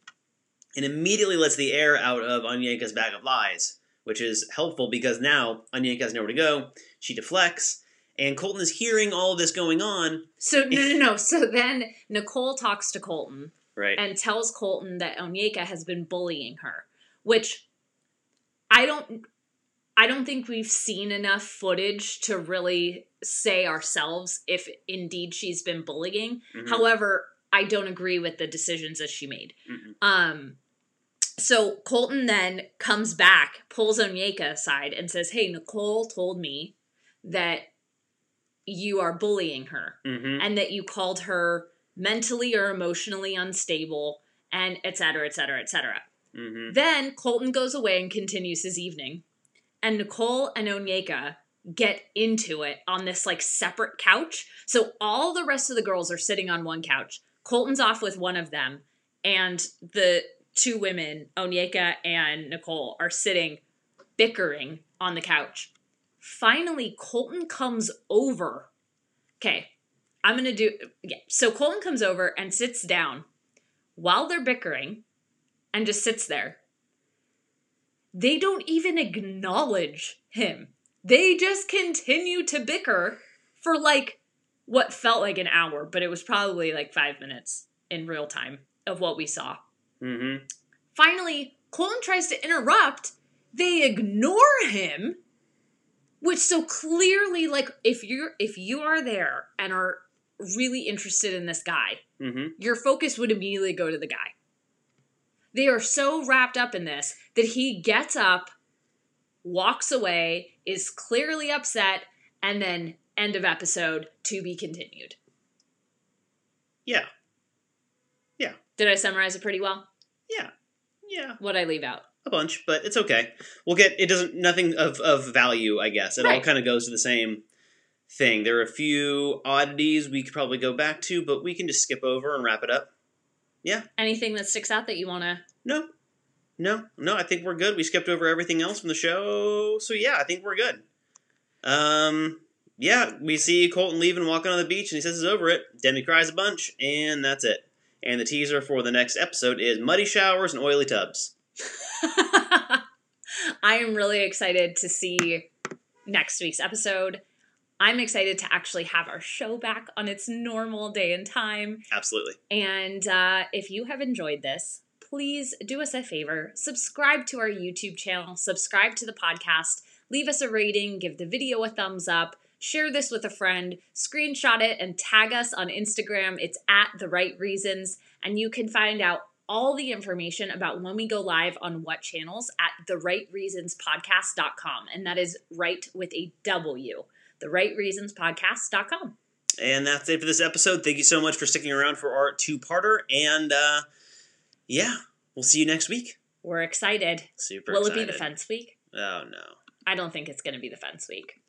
And immediately lets the air out of Onyeka's bag of lies, which is helpful because now Onyeka has nowhere to go. She deflects, and Colton is hearing all of this going on. So, no. So then Nicole talks to Colton, right, and tells Colton that Onyeka has been bullying her, which I don't think we've seen enough footage to really say ourselves if indeed she's been bullying. Mm-hmm. However, I don't agree with the decisions that she made. Mm-hmm. So Colton then comes back, pulls Onyeka aside, and says, hey, Nicole told me that you are bullying her, mm-hmm. and that you called her mentally or emotionally unstable, and et cetera, et cetera, et cetera. Mm-hmm. Then Colton goes away and continues his evening. And Nicole and Onyeka get into it on this like separate couch. So all the rest of the girls are sitting on one couch. Colton's off with one of them. And the two women, Onyeka and Nicole, are sitting bickering on the couch. Finally, Colton comes over. Okay, so Colton comes over and sits down while they're bickering and just sits there. They don't even acknowledge him. They just continue to bicker for like what felt like an hour, but it was probably like 5 minutes in real time of what we saw. Mm-hmm. Finally, Colton tries to interrupt. They ignore him, which so clearly, like, if you are there and are really interested in this guy, mm-hmm. your focus would immediately go to the guy. They are so wrapped up in this that he gets up, walks away, is clearly upset, and then end of episode, to be continued. Yeah. Did I summarize it pretty well? Yeah. What'd I leave out? A bunch, but it's okay. Nothing of value, I guess. It all kind of goes to the same thing. There are a few oddities we could probably go back to, but we can just skip over and wrap it up. Yeah. Anything that sticks out that you want to... No, I think we're good. We skipped over everything else from the show, so yeah, I think we're good. Yeah, we see Colton leaving, walking on the beach, and he says he's over it. Demi cries a bunch, and that's it. And the teaser for the next episode is muddy showers and oily tubs. I am really excited to see next week's episode. I'm excited to actually have our show back on its normal day and time. Absolutely. And if you have enjoyed this, please do us a favor. Subscribe to our YouTube channel. Subscribe to the podcast. Leave us a rating. Give the video a thumbs up. Share this with a friend. Screenshot it and tag us on Instagram. It's @TheRightReasons. And you can find out all the information about when we go live on what channels at therightreasonspodcast.com. And that is right with a W. therightreasonspodcast.com. And that's it for this episode. Thank you so much for sticking around for our two-parter. And, yeah, we'll see you next week. We're excited. Super Will excited. It be the fence week? Oh, no. I don't think it's going to be the fence week.